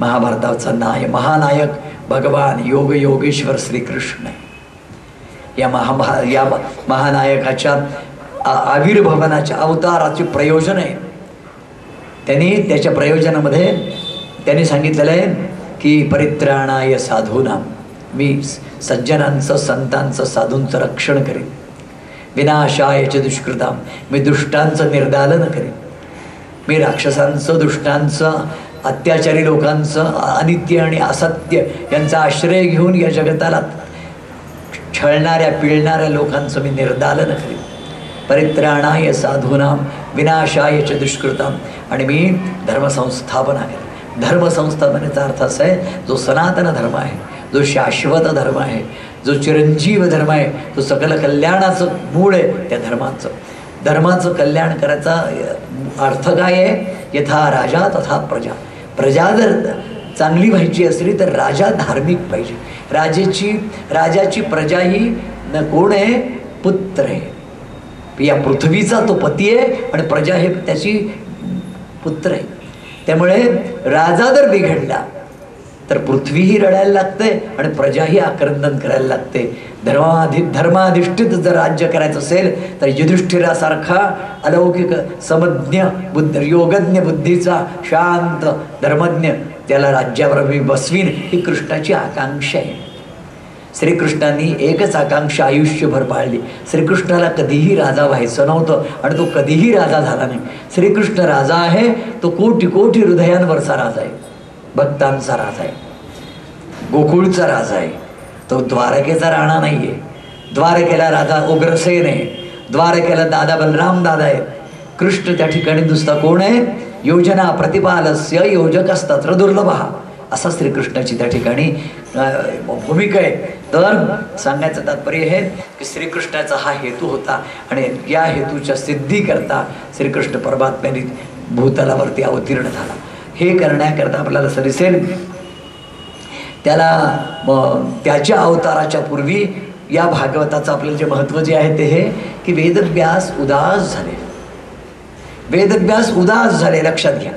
महाभारताचा महानायक भगवान योग योगेश्वर श्रीकृष्ण आहे. या महानायकाच्या आविर्भवनाच्या अवताराचे प्रयोजन आहे. त्यांनी त्याच्या प्रयोजनामध्ये त्यांनी सांगितलेलं आहे की परित्राणाय साधूनां, मी सज्जनांचं संतांचं साधूंचं रक्षण करेन. विनाशाय च दुष्कृतां, मी दुष्टांचं निर्दालन करेन. मी राक्षसांचं दुष्टांचं अत्याचारी लोकांचं अनित्य आणि असत्य यांचा आश्रय घेऊन या जगताला छळणाऱ्या पिळणाऱ्या लोकांचं मी निर्दालन करेन. परित्राणाय साधूनां विनाशाय च दुष्कृतां, आणि मी धर्मसंस्थापना करेन. धर्मसंस्थापनेचा अर्थ असा आहे जो सनातन धर्म आहे, जो शाश्वत धर्म आहे, जो चिरंजीव धर्म आहे, जो सकल कल्याणाचं मूळ आहे. त्या धर्माचं कल्याण करायचा अर्थ काय आहे? यथा राजा तथा प्रजा. प्रजा जर चांगली व्हायची असली तर राजा धार्मिक पाहिजे. राजाची प्रजा ही कोण आहे? पुत्र आहे. या पृथ्वीचा तो पती आहे आणि प्रजा हे त्याची पुत्र आहे. त्यामुळे राजा जर बिघडला तर पृथ्वीही रडायला लागते आणि प्रजाही आक्रंदन करायला लागते. धर्माधिष्ठित जर राज्य करायचं असेल तर युधिष्ठिरासारखा अलौकिक समज्ञ योगज्ञ बुद्धीचा शांत धर्मज्ञ त्याला राज्यावर मी बसवीन, ही कृष्णाची आकांक्षा आहे. श्रीकृष्णांनी एकच आकांक्षा आयुष्यभर पाळली. श्रीकृष्णाला कधीही राजा व्हायचं नव्हतं आणि तो कधीही राजा झाला नाही. श्रीकृष्ण राजा आहे, तो कोटी कोटी हृदयांवरचा राजा आहे, भक्तांचा राजा आहे, गोकुळचा राजा आहे. तो द्वारकेचा राणा नाही आहे. द्वारकेला राजा उग्रसेन आहे, द्वारकेला दादा बलराम दादा आहे. कृष्ण त्या ठिकाणी नुसता कोण आहे? योजना प्रतिपालस्य योजकस्तत्र दुर्लभः, असा श्रीकृष्णाची त्या ठिकाणी भूमिका आहे. तर सांगायचं तात्पर्य हे की श्रीकृष्णाचा हा हेतू होता आणि या हेतूच्या सिद्धीकरता श्रीकृष्ण परमात्म्याने भूतलावरती अवतीर्ण झाला. हे करण्याकरता आपल्याला असं दिसेल त्याला त्याच्या अवताराच्या पूर्वी या भागवताचं आपल्याला जे महत्त्व जे आहे ते हे की वेदव्यास उदास झाले. वेदव्यास उदास झाले, लक्षात घ्या.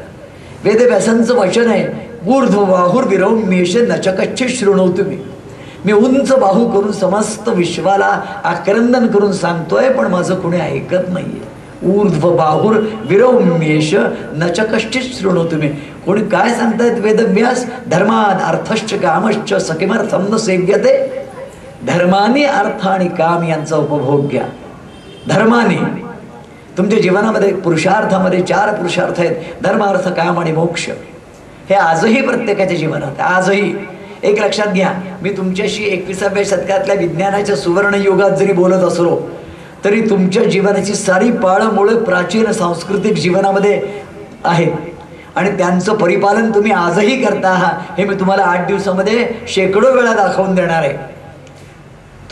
वेदव्यासांचं वचन आहे ऊर्ध्वबाहुर्विरौम्येष नचकच्छ शृणोतु मी. मी उंच बाहू करून समस्त विश्वाला आक्रंदन करून सांगतोय, पण माझं कोणी ऐकत नाहीये. ऊर्ध्वबाहुर विरौम्येष नचकच्छ शृणोतु मी. कोणी काय सांगतायत वेदव्यास? धर्माद अर्थश्च कामश्च सकिमर्थम न सेव्यते. धर्माने अर्थ आणि काम यांचा उपभोग घ्या. धर्माने तुमच्या जीवनामध्ये पुरुषार्थामध्ये 4 पुरुषार्थ आहेत: धर्म अर्थ काम आणि मोक्ष. हे आजही प्रत्येकाच्या जीवनात आजही एक लक्षात घ्या. मी तुमच्याशी 21व्या शतकातल्या विज्ञानाच्या सुवर्णयुगात जरी बोलत असलो तरी तुमच्या जीवनाची सारी पाळंमुळं प्राचीन सांस्कृतिक जीवनामध्ये आहेत आणि त्यांचं परिपालन तुम्ही आजही करता आहात. हे मी तुम्हाला 8 दिवसामध्ये शेकडो वेळा दाखवून देणार आहे.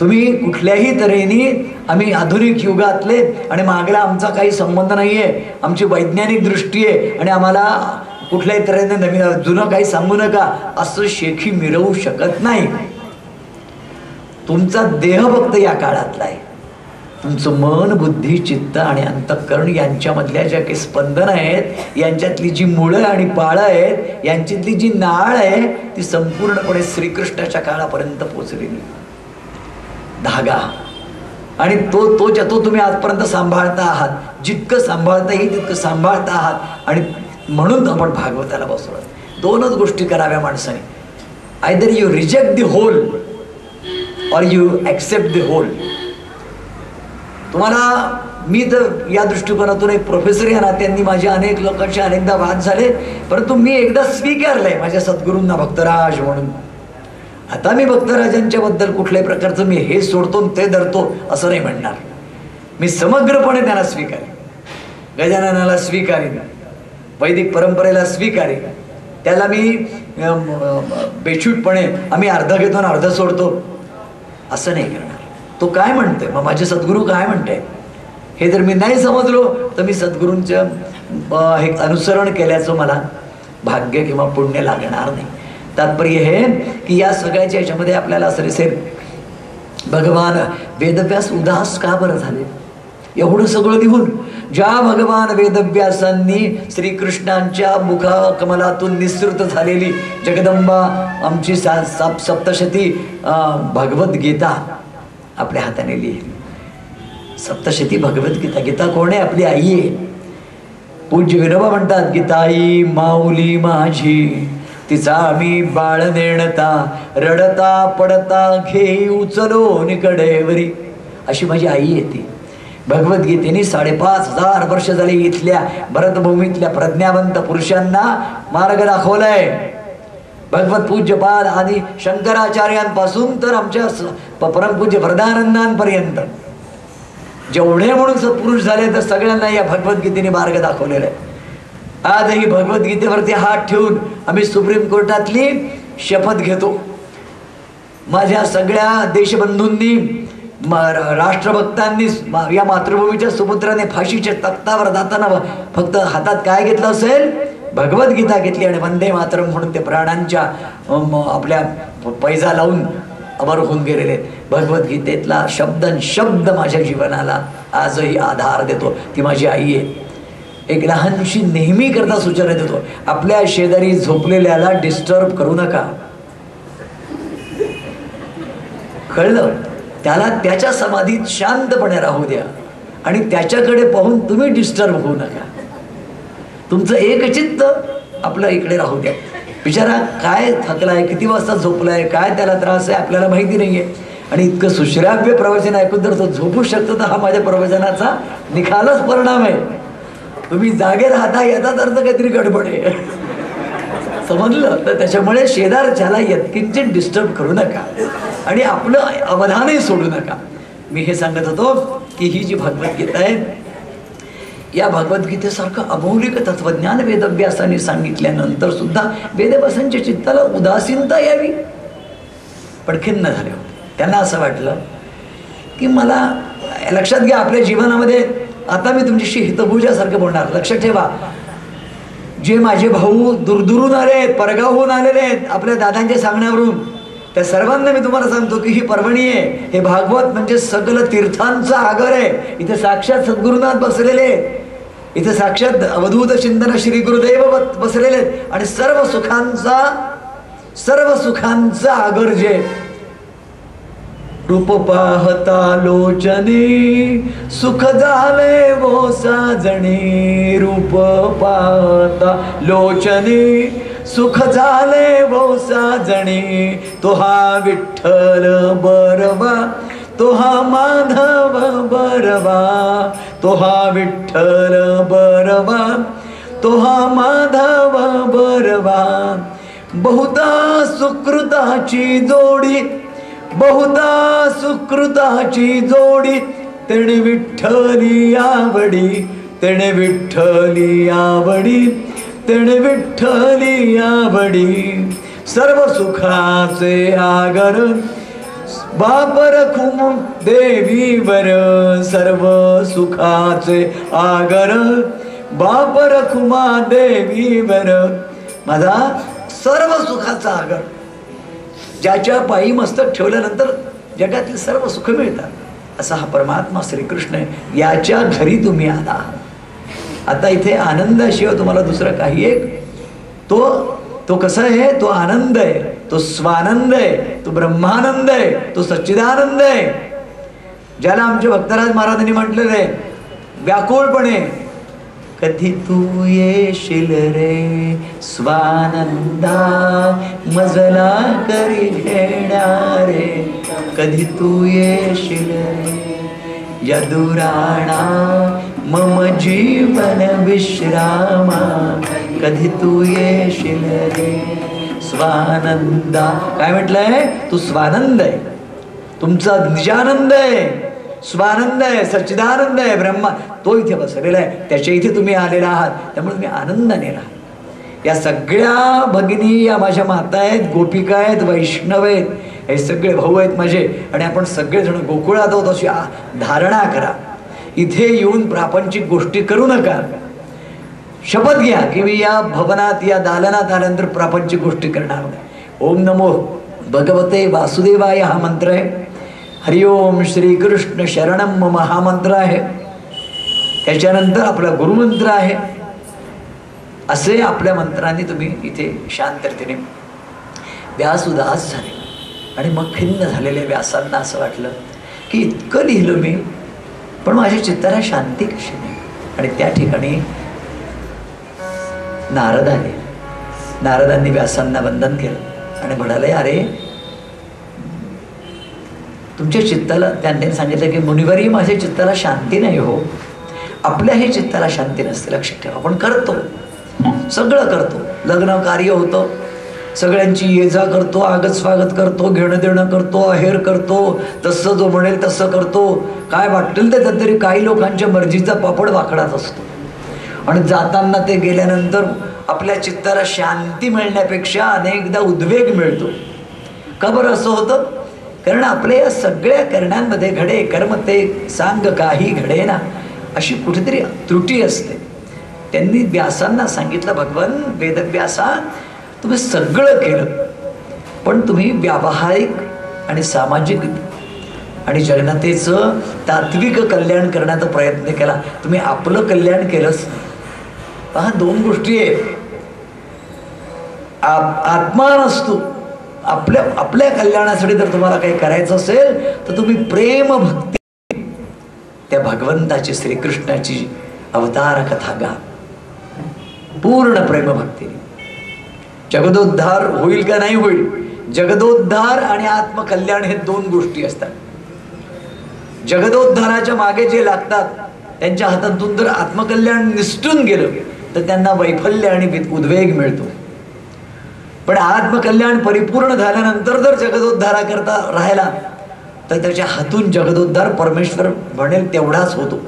तुम्ही कुठल्याही तऱ्हेने आम्ही आधुनिक युगातले आणि मागला आमचा काही संबंध नाही आहे, आमची वैज्ञानिक दृष्टी आहे आणि आम्हाला कुठल्याही तऱ्हेने नवीन जुनं काही सांगू नका असं शेखी मिरवू शकत नाही. तुमचा देह फक्त या काळातला आहे. तुमचं मन, बुद्धी, चित्त आणि अंतःकरण यांच्यामधल्या ज्या काही स्पंदन आहेत, यांच्यातली जी मुळं आणि पाळं आहेत, यांच्यातली जी नाळ आहे ती संपूर्णपणे श्रीकृष्णाच्या काळापर्यंत पोचलेली धागा. आणि तो तुम्ही आजपर्यंत सांभाळता आहात. जितकं सांभाळता येईल तितकं सांभाळता आहात. आणि म्हणून आपण भागवताला बसलो. 2च गोष्टी कराव्या माणसाने. Either you reject the whole or you accept the whole. तुम्हाला मी तर या दृष्टिकोनातून एक प्रोफेसर या नात्यांनी माझ्या अनेक लोकांशी अनेकदा वाद झाले, परंतु मी एकदा स्वीकारलंय माझ्या सद्गुरूंना भक्तराज म्हणून. आता मी भक्तराजांच्या बद्दल कुठल्याही प्रकारचं मी हे सोडतो ते धरतो असं नाही म्हणणार. मी समग्रपणे त्यांना स्वीकारेन. गजाननाला स्वीकारेन, वैदिक परंपरेला स्वीकारेन, त्याला मी बेछूटपणे आम्ही अर्ध घेतो आणि अर्ध सोडतो असं नाही करणार. तो काय म्हणतोय, मग माझे सद्गुरू काय म्हणते हे जर मी नाही समजलो तर मी सद्गुरूंचं हे अनुसरण केल्याचं मला भाग्य किंवा पुण्य लागणार नाही. तात्पर्य हे की या सगळ्याच्या याच्यामध्ये आपल्याला असं दिसेल भगवान वेदव्यास उदास का बरं झाले. एवढं सगळं निघून ज्या भगवान वेदव्यासांनी श्रीकृष्णांच्या मुखकमलातून निसृत झालेली जगदंबा आमची सप्तशती भगवद्गीता आपल्या हाताने लिहिली. सप्तशती भगवद्गीता. गीता कोण आहे? आपली आई आहे. पूज्य विनोबा म्हणतात, गीताई माऊली माझी, तिचा मी बाळ नेणता, रडता पडता घेई उचलो निकडेवरी. अशी माझी आई आहे ती. भगवद्गीतेने 5,500 वर्ष झाली इथल्या भरतभूमीतल्या प्रज्ञावंत पुरुषांना मार्ग दाखवलाय. भगवत पूज्यपाद आदी शंकराचार्यांपासून तर आमच्या परमपूज्य वरदानंदांपर्यंत जेवढे म्हणून सत्पुरुष झाले तर सगळ्यांना या भगवद्गीतेने मार्ग दाखवलेला आहे. आजही भगवद्गीतेवरती हात ठेवून आम्ही सुप्रीम कोर्टातली शपथ घेतो. माझ्या सगळ्या देशबंधूंनी राष्ट्रभक्तांनी या मातृभूमीच्या सुपुत्राने फाशीच्या तख्तावर जाताना फक्त हातात काय घेतलं असेल? भगवद्गीता घेतली आणि वंदे मातरम म्हणून ते प्राणांच्या आपल्या पैजा लावून अमर होऊन गेलेले. भगवद्गीतेतला शब्द माझ्या जीवनाला आजही आधार देतो. ती माझी आई आहे. एक लहानशी नेहमी करता सूचना देतो, आपल्या शेजारी झोपलेल्याला डिस्टर्ब करू नका. कळलं? त्याला त्याच्या समाधीत शांतपणे राहू द्या आणि त्याच्याकडे पाहून तुम्ही डिस्टर्ब होऊ नका. तुमचं एकचित्त आपलं इकडे राहू द्या. बिचारा काय थकलाय, किती वाजता झोपलाय, काय त्याला त्रास आहे आपल्याला माहिती नाहीये. आणि इतकं सुश्राव्य प्रवचन ऐकून जर तो झोपू शकतो तर हा माझ्या प्रवचनाचा निखालच परिणाम आहे. तुम्ही जागे राहता याचाच अर्थ काहीतरी गडबड आहे. समजलं? तर त्याच्यामुळे शेजारच्याला यत्किंचित डिस्टर्ब करू नका आणि आपलं अवधानही सोडू नका. मी हे सांगत होतो की ही जी भगवद्गीता आहे, या भगवद्गीतेसारखं अमौलिक तत्वज्ञान वेदव्यासांनी सांगितल्यानंतर सुद्धा वेदव्यासांच्या चित्ताला उदासीनता यावी. पण खिन्न झाले होते. त्यांना असं वाटलं की मला लक्षात घ्या, आपल्या जीवनामध्ये आता मी तुमच्याशी हितभुजासारखं बोलणार. लक्षात ठेवा, जे माझे भाऊ दूरदूरून आले आहेत, परगावहून आलेले आहेत आपल्या दादांच्या सांगण्यावरून, त्या सर्वांना मी तुम्हाला सांगतो की ही पर्वणी आहे. हे भागवत म्हणजे सगळं तीर्थांचा आगर आहे. इथे साक्षात सद्गुरुनाथ बसलेले, इथे साक्षात अवधूत चिंतन श्री गुरुदेव बसलेले आहेत आणि सर्व सुखांचा आगर जे रूप पाहता लोचने सुख झाले वो साजणे. रूप पाहता लोचने सुख झाले वो साजणे. तो हा विठ्ठल बरवा, तो हा माधव बरवा, तो हा विठ्ठल बरवा, तो हा माधव बरवा. बहुता सुकृताची जोडी, बहुता सुकृताची जोडी, तेणे विठ्ठली आवडी, तेणे विठ्ठली आवडी, तेणे विठ्ठली आवडी. सर्व सुखाचे आगर बापर खुम देवीवर, सर्व सुखाचे आगर बापर खुमा देवीवर. माझा सर्व सुखाचा आगर, ज्याच्या पायी मस्तक ठेवल्यानंतर जगातील सर्व सुख मिळतात, असा हा परमात्मा श्रीकृष्ण आहे. याच्या घरी तुम्ही आला. आता इथे आनंदाशिवाय तुम्हाला दुसरं काही एक तो कसा आहे? तो आनंद आहे, तो स्वानंद आहे, तो ब्रह्मानंद आहे, तो सच्चिदानंद आहे. ज्याला आमचे भक्तराज महाराजांनी म्हटलेलं आहे व्याकुळपणे, कधी तू येशील रे स्वानंदा मजला करी घेणारे. कधी तू येशील रे यदुराणा मम जीवन विश्रामा. कधी तू येशील रे स्वानंदा. काय म्हटलंय? तू स्वानंद आहे, तुमचा निजानंद आहे, स्वानंद आहे, सच्चिदानंद आहे, ब्रह्मा तो इथे बसलेला आहे, त्याच्या इथे तुम्ही आलेला आहात, त्यामुळे तुम्ही आनंदाने राहा. या सगळ्या भगिनी या माझ्या माता आहेत, गोपिका आहेत, वैष्णव आहेत, हे सगळे भाऊ आहेत माझे, आणि आपण सगळेजण गोकुळात आहोत अशी धारणा करा. इथे येऊन प्रापंचिक गोष्टी करू नका. शपथ घ्या की मी या भवनात या दालनात आल्यानंतर प्रापंचिक गोष्टी करणार नाही. ओम नमो भगवते वासुदेवाय हा मंत्र आहे. हरिओम श्रीकृष्ण शरणम मम हा मंत्र आहे. त्याच्यानंतर आपला गुरुमंत्र आहे. असे आपल्या मंत्रांनी तुम्ही इथे शांततेने. व्यास उदास झाले आणि मग खिन्न झालेल्या व्यासांना असं वाटलं की इतकं लिहिलं मी, पण माझ्या चित्ताला शांती कशी नाही. आणि त्या ठिकाणी नारद आले. नारदांनी व्यासांना वंदन केलं आणि म्हणाले, अरे तुमच्या चित्ताला, त्यांनी सांगितलं की मुनिवरी माझ्या चित्ताला शांती नाही हो. आपल्याही चित्ताला शांती नसते, लक्षात ठेवा. आपण करतो, सगळं करतो, लग्न कार्य होतं, सगळ्यांची ये जा करतो, आगत स्वागत करतो, घेणं देणं करतो, आहेर करतो, तसं जो म्हणेल तसं करतो, काय वाटेल ते तरी काही लोकांच्या मर्जीचा पापड वाकडाच असतो. आणि जाताना ते गेल्यानंतर आपल्या चित्ताला शांती मिळण्यापेक्षा अनेकदा उद्वेग मिळतो. का बरं असं होतं? कारण आपल्या या सगळ्या करण्यांमध्ये घडे कर्म ते सांग काही घडे ना, अशी कुठेतरी त्रुटी असते. त्यांनी व्यासांना सांगितलं, भगवान वेदव्यासा तुम्ही सगळं केलं, पण तुम्ही व्यावहारिक आणि सामाजिक आणि जनतेचं तात्विक कल्याण करण्याचा प्रयत्न केला, तुम्ही आपलं कल्याण केलंच नाही. पहा, दोन गोष्टी आहेत. आत्मा नसतो, आपल्या कल्याणासाठी जर तुम्हाला काही करायचं असेल तर तुम्ही प्रेम भक्ती त्या भगवंताची श्रीकृष्णाची अवतार कथा गा, पूर्ण प्रेम भक्तीने. जगदोद्धार होईल का नाही होईल? जगदोद्धार आणि आत्मकल्याण हे दोन गोष्टी असतात. जगदोद्धाराच्या मागे जे लागतात त्यांच्या हातातून जर आत्मकल्याण निसटून गेलं तर त्यांना वैफल्य आणि उद्वेग मिळतो. पण आत्मकल्याण परिपूर्ण झाल्यानंतर जर जगदोद्धारा करता राहिला तर त्याच्या हातून जगदोद्धार परमेश्वर म्हणेल तेवढाच होतो.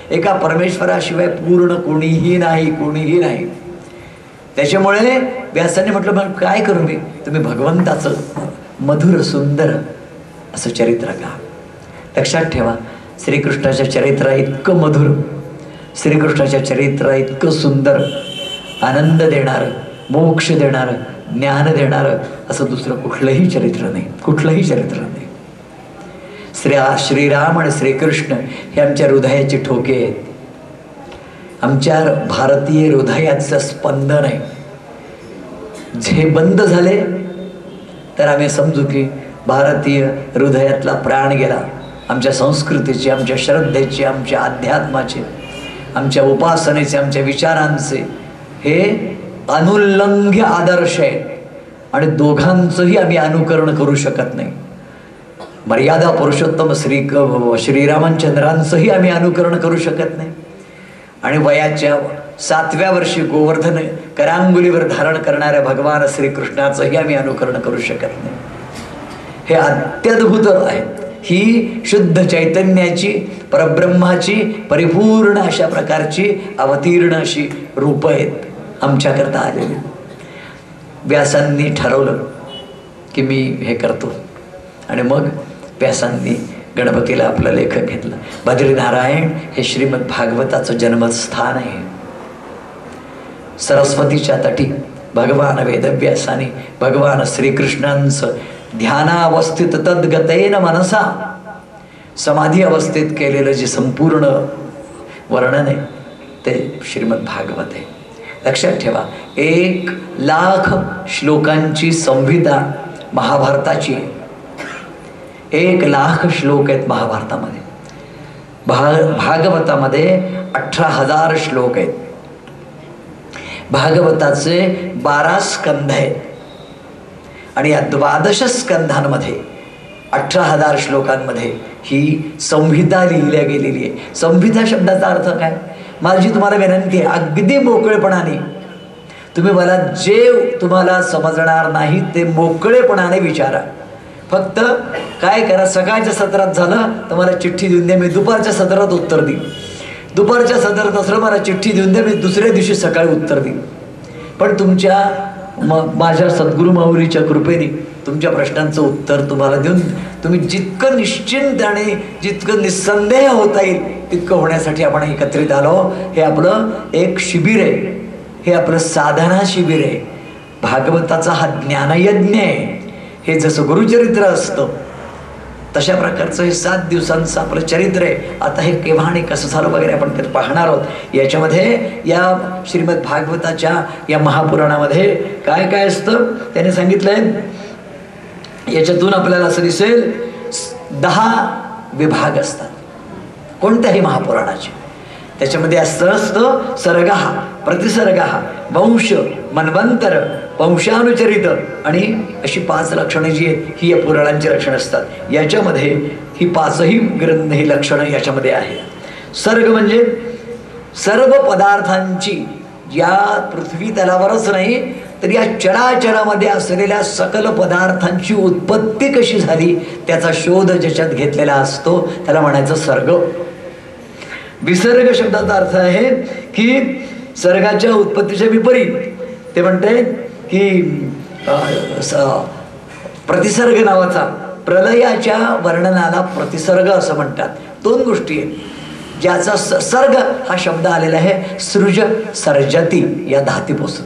एका परमेश्वराशिवाय पूर्ण कोणीही नाही, कोणीही नाही. त्याच्यामुळे व्यासाने म्हटलं, मग काय करू मी? तुम्ही भगवंताचं मधुर सुंदर असं चरित्र गा. लक्षात ठेवा, श्रीकृष्णाच्या चरित्र इतकं मधुर, श्रीकृष्णाच्या चरित्र इतकं सुंदर, आनंद देणारं, मोक्ष देणारं, ज्ञान देणारं असं दुसरं कुठलंही चरित्र नाही, कुठलंही चरित्र नाही. श्रीराम आणि श्रीकृष्ण हे आमच्या हृदयाचे ठोके आहेत. आमच्या भारतीय हृदयाचं स्पंदन आहे. जे बंद झाले तर आम्ही समजू की भारतीय हृदयातला प्राण गेला. आमच्या संस्कृतीचे, आमच्या श्रद्धेचे, आमच्या अध्यात्माचे, आमच्या उपासनेचे, आमच्या विचारांचे हे अनुल्लंघ्य आदर्श आहेत आणि दोघांचंही आम्ही अनुकरण करू शकत नाही. मर्यादा पुरुषोत्तम श्रीरामचंद्रांचंही आम्ही अनुकरण करू शकत नाही आणि वयाच्या 7व्या वर्षी गोवर्धन करांगुलीवर धारण करणाऱ्या भगवान श्रीकृष्णाचंही आम्ही अनुकरण करू शकत नाही. हे अत्यद्भुत आहे. ही शुद्ध चैतन्याची, परब्रह्माची परिपूर्ण अशा प्रकारची अवतीर्ण अशी रूपं आहेत आमच्याकरता आलेली. व्यासांनी ठरवलं की मी हे करतो आणि मग व्यासांनी गणपतीला आपलं लेखक घेतलं. बद्रीनारायण हे श्रीमद भागवताचं जन्मस्थान आहे. सरस्वतीच्या तटी भगवान वेदव्यासाने भगवान श्रीकृष्णांचं ध्यानावस्थित तद्गतेन मनसा समाधी अवस्थेत केलेलं जे संपूर्ण वर्णन आहे ते श्रीमद भागवत आहे. लक्षात ठेवा, 1,00,000 श्लोकांची संहिता महाभारताची आहे. 1,00,000 श्लोक आहेत महाभारतामध्ये. भागवतामध्ये 18,000 श्लोक आहेत. भागवताचे 12 स्कंध आहेत आणि या 12 स्कंधांमध्ये 18,000 श्लोकांमध्ये ही संहिता लिहिल्या गेलेली आहे. संहिता शब्दाचा अर्थ काय? माझी तुम्हाला विनंती आहे, अगदी मोकळेपणाने तुम्ही मला जे तुम्हाला समजणार नाही ते मोकळेपणाने विचारा. फक्त काय करा, सकाळच्या सत्रात झालं तर मला चिठ्ठी देऊन द्या, मी दुपारच्या सत्रात उत्तर देईन. दुपारच्या सत्रात असलं मला चिठ्ठी देऊन द्या, मी दुसऱ्या दिवशी सकाळी उत्तर देईन. पण तुमच्या माझ्या सद्गुरू माऊलीच्या कृपेने तुमच्या प्रश्नांचं उत्तर तुम्हाला देऊन तुम्ही जितकं निश्चिंत आणि जितकं निस्संदेह होता येईल तितकं होण्यासाठी आपण एकत्रित आलो. हे आपलं एक शिबिर आहे, हे आपलं साधना शिबिर आहे. भागवताचा हा ज्ञानयज्ञ आहे. हे जसं गुरुचरित्र असतं तशा प्रकारचं हे 7 दिवसांचं आपलं चरित्र आहे. आता हे केव्हा आणि कसं झालं वगैरे आपण ते पाहणार आहोत. याच्यामध्ये या श्रीमद भागवताच्या या महापुराणामध्ये काय काय असतं त्याने सांगितलंय. याच्यातून आपल्याला असं दिसेल 10 विभाग असतात कोणत्याही महापुराणाचे. त्याच्यामध्ये असतं सर्गः, प्रतिसर्गः, वंश, मन्वंतर, वंशानुचरित आणि अशी 5 लक्षणं जी आहेत ही या पुराणांची लक्षणं असतात. याच्यामध्ये ही 5ही ग्रंथ ही लक्षणं याच्यामध्ये आहेत. सर्ग म्हणजे सर्व पदार्थांची, या पृथ्वी तलावरच नाही तर या चराचरामध्ये असलेल्या सकल पदार्थांची उत्पत्ती कशी झाली त्याचा शोध ज्याच्यात घेतलेला असतो त्याला म्हणायचं सर्ग. विसर्ग शब्दाचा अर्थ आहे की सर्गाच्या उत्पत्तीच्या विपरीत. ते म्हणते की प्रतिसर्ग नावाचा, प्रलयाच्या वर्णनाला प्रतिसर्ग असं म्हणतात. 2 गोष्टी आहेत ज्याचा सर्ग हा शब्द आलेला आहे सृज सर्जती या धातूपासून.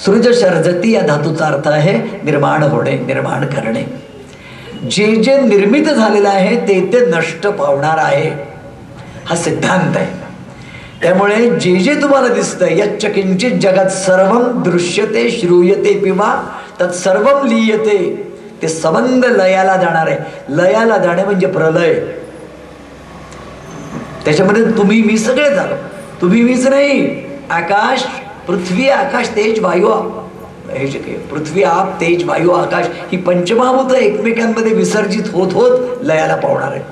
सृज सर्जती या धातूचा अर्थ आहे निर्माण होणे, निर्माण करणे. जे जे निर्मित झालेलं आहे ते ते नष्ट पावणार आहे हा सिद्धांत आहे. त्यामुळे जे जे तुम्हाला दिसतंय यच्च किंचित जगत सर्वं दृश्यते श्रूयते पिवा तत्सर्वं लीयते, ते संबंध लयाला जाणार आहे. लयाला जाणे म्हणजे प्रलय. त्याच्यामध्ये तुम्ही मी सगळे झालो. तुम्ही मीच नाही, आकाश, पृथ्वी, आकाश, तेज, वायू, हे जे काही पृथ्वी, आप, तेज, वायू, आकाश ही पंचमहाभूत एकमेकांमध्ये विसर्जित होत होत लयाला पावणार आहे.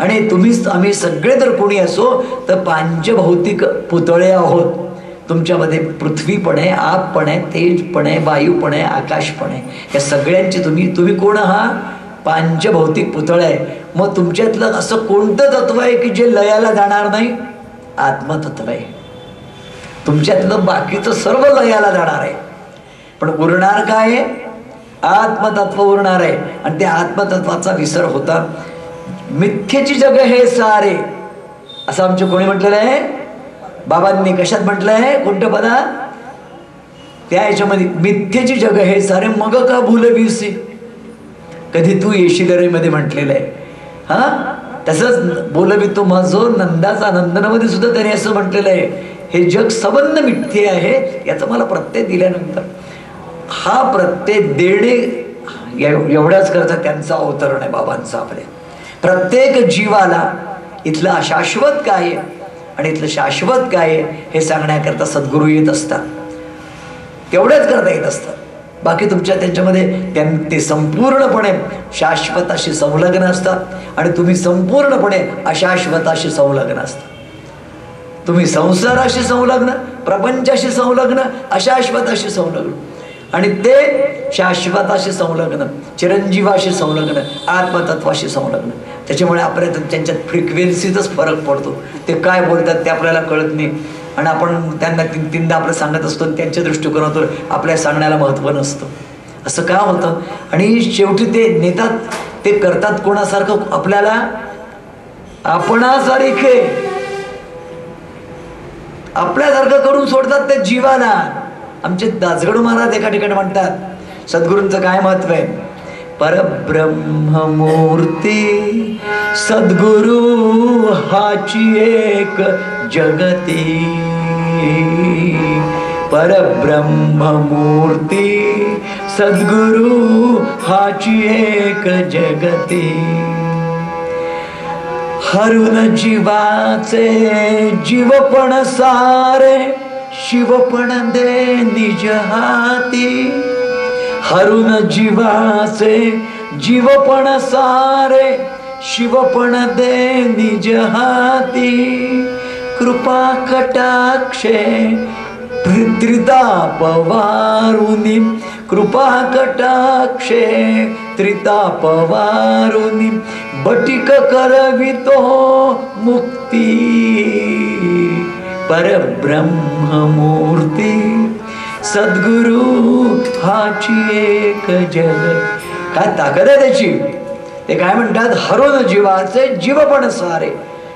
आणि तुम्हीच आम्ही सगळे जर कोणी असो तर पांचभौतिक पुतळे आहोत. तुमच्यामध्ये पृथ्वी पण आहे, आप पण आहे, तेज पण आहे, वायू पण आहे, आकाश पण आहे. या सगळ्यांचे तुम्ही कोण आहात? पांचभौतिक पुतळे आहे. मग तुमच्यातलं असं कोणतं तत्व आहे की जे लयाला जाणार नाही? आत्मतत्व आहे. तुमच्यातलं बाकीचं सर्व लयाला जाणार आहे पण उरणार काय? आत्मतत्व उरणार आहे. आणि त्या आत्मतत्वाचा विसर होता. मिथ्येची जग हे सारे असं आमचे कोणी म्हटलेलं आहे? बाबांनी. कशात म्हटलं आहे? कोणत्या पदात? त्या याच्यामध्ये मिथ्येची जग हे सारे मग का भूलविसी, कधी तू येशील रे मध्ये म्हटलेलं आहे. हा तसंच बोलवी तो माझो नंदाचा नंदनामध्ये सुद्धा त्याने असं म्हटलेलं आहे, हे जग संबंध मिथ्ये आहे. याचा मला प्रत्यय दिल्यानंतर हा प्रत्यय देणे एवढ्याच करता त्यांचा अवतरण आहे बाबांचा. आपल्या प्रत्येक जीवाला इथलं अशाश्वत काय आहे आणि इथलं शाश्वत काय आहे हे सांगण्याकरता सद्गुरू येत असतात. तेवढ्याच करता येत असतात. बाकी तुमच्या त्यांच्यामध्ये ते संपूर्णपणे शाश्वताशी संलग्न असतात आणि तुम्ही संपूर्णपणे अशाश्वताशी संलग्न असता. तुम्ही संसाराशी संलग्न, प्रपंचाशी संलग्न, अशाश्वताशी संलग्न आणि ते शाश्वताशी संलग्न, चिरंजीवाशी संलग्न, आत्मतत्वाशी संलग्न. त्याच्यामुळे आपल्याला त्यांच्यात फ्रिक्वेन्सीतच फरक पडतो. ते काय बोलतात ते आपल्याला कळत नाही आणि आपण त्यांना 3-3दा आपलं सांगत असतो. त्यांच्या दृष्टिकोनातून आपल्या सांगण्याला महत्त्व नसतं. असं का होतं? आणि शेवटी ते नेतात, ते करतात कोणासारखं? आपल्याला आपणासारखे आपल्यासारखं करून सोडतात ते जीवाला. आमचे दासगणू महाराज एका ठिकाणी म्हणतात सद्गुरूंचं काय महत्व आहे? परब्रह्ममूर्ती सद्गुरु हाची एक जगती. परब्रह्ममूर्ती सद्गुरु हाची एक जगती. हरून जीवाचे जीवपण सारे शिवपण दे निज हाती. हरून जीवाचे जीवपण सारे शिवपण दे निज हाती. कृपा कटाक्षे त्रिताप वारुनी. कृपा कटाक्षे त्रितापवारुनी बटिक करवितो मुक्ती परब्रह्ममूर्ती सद्गुरु हाची एक जग. काय ताकद आहे त्याची. ते काय म्हणतात, हरून जीवाचे जीवपण सारे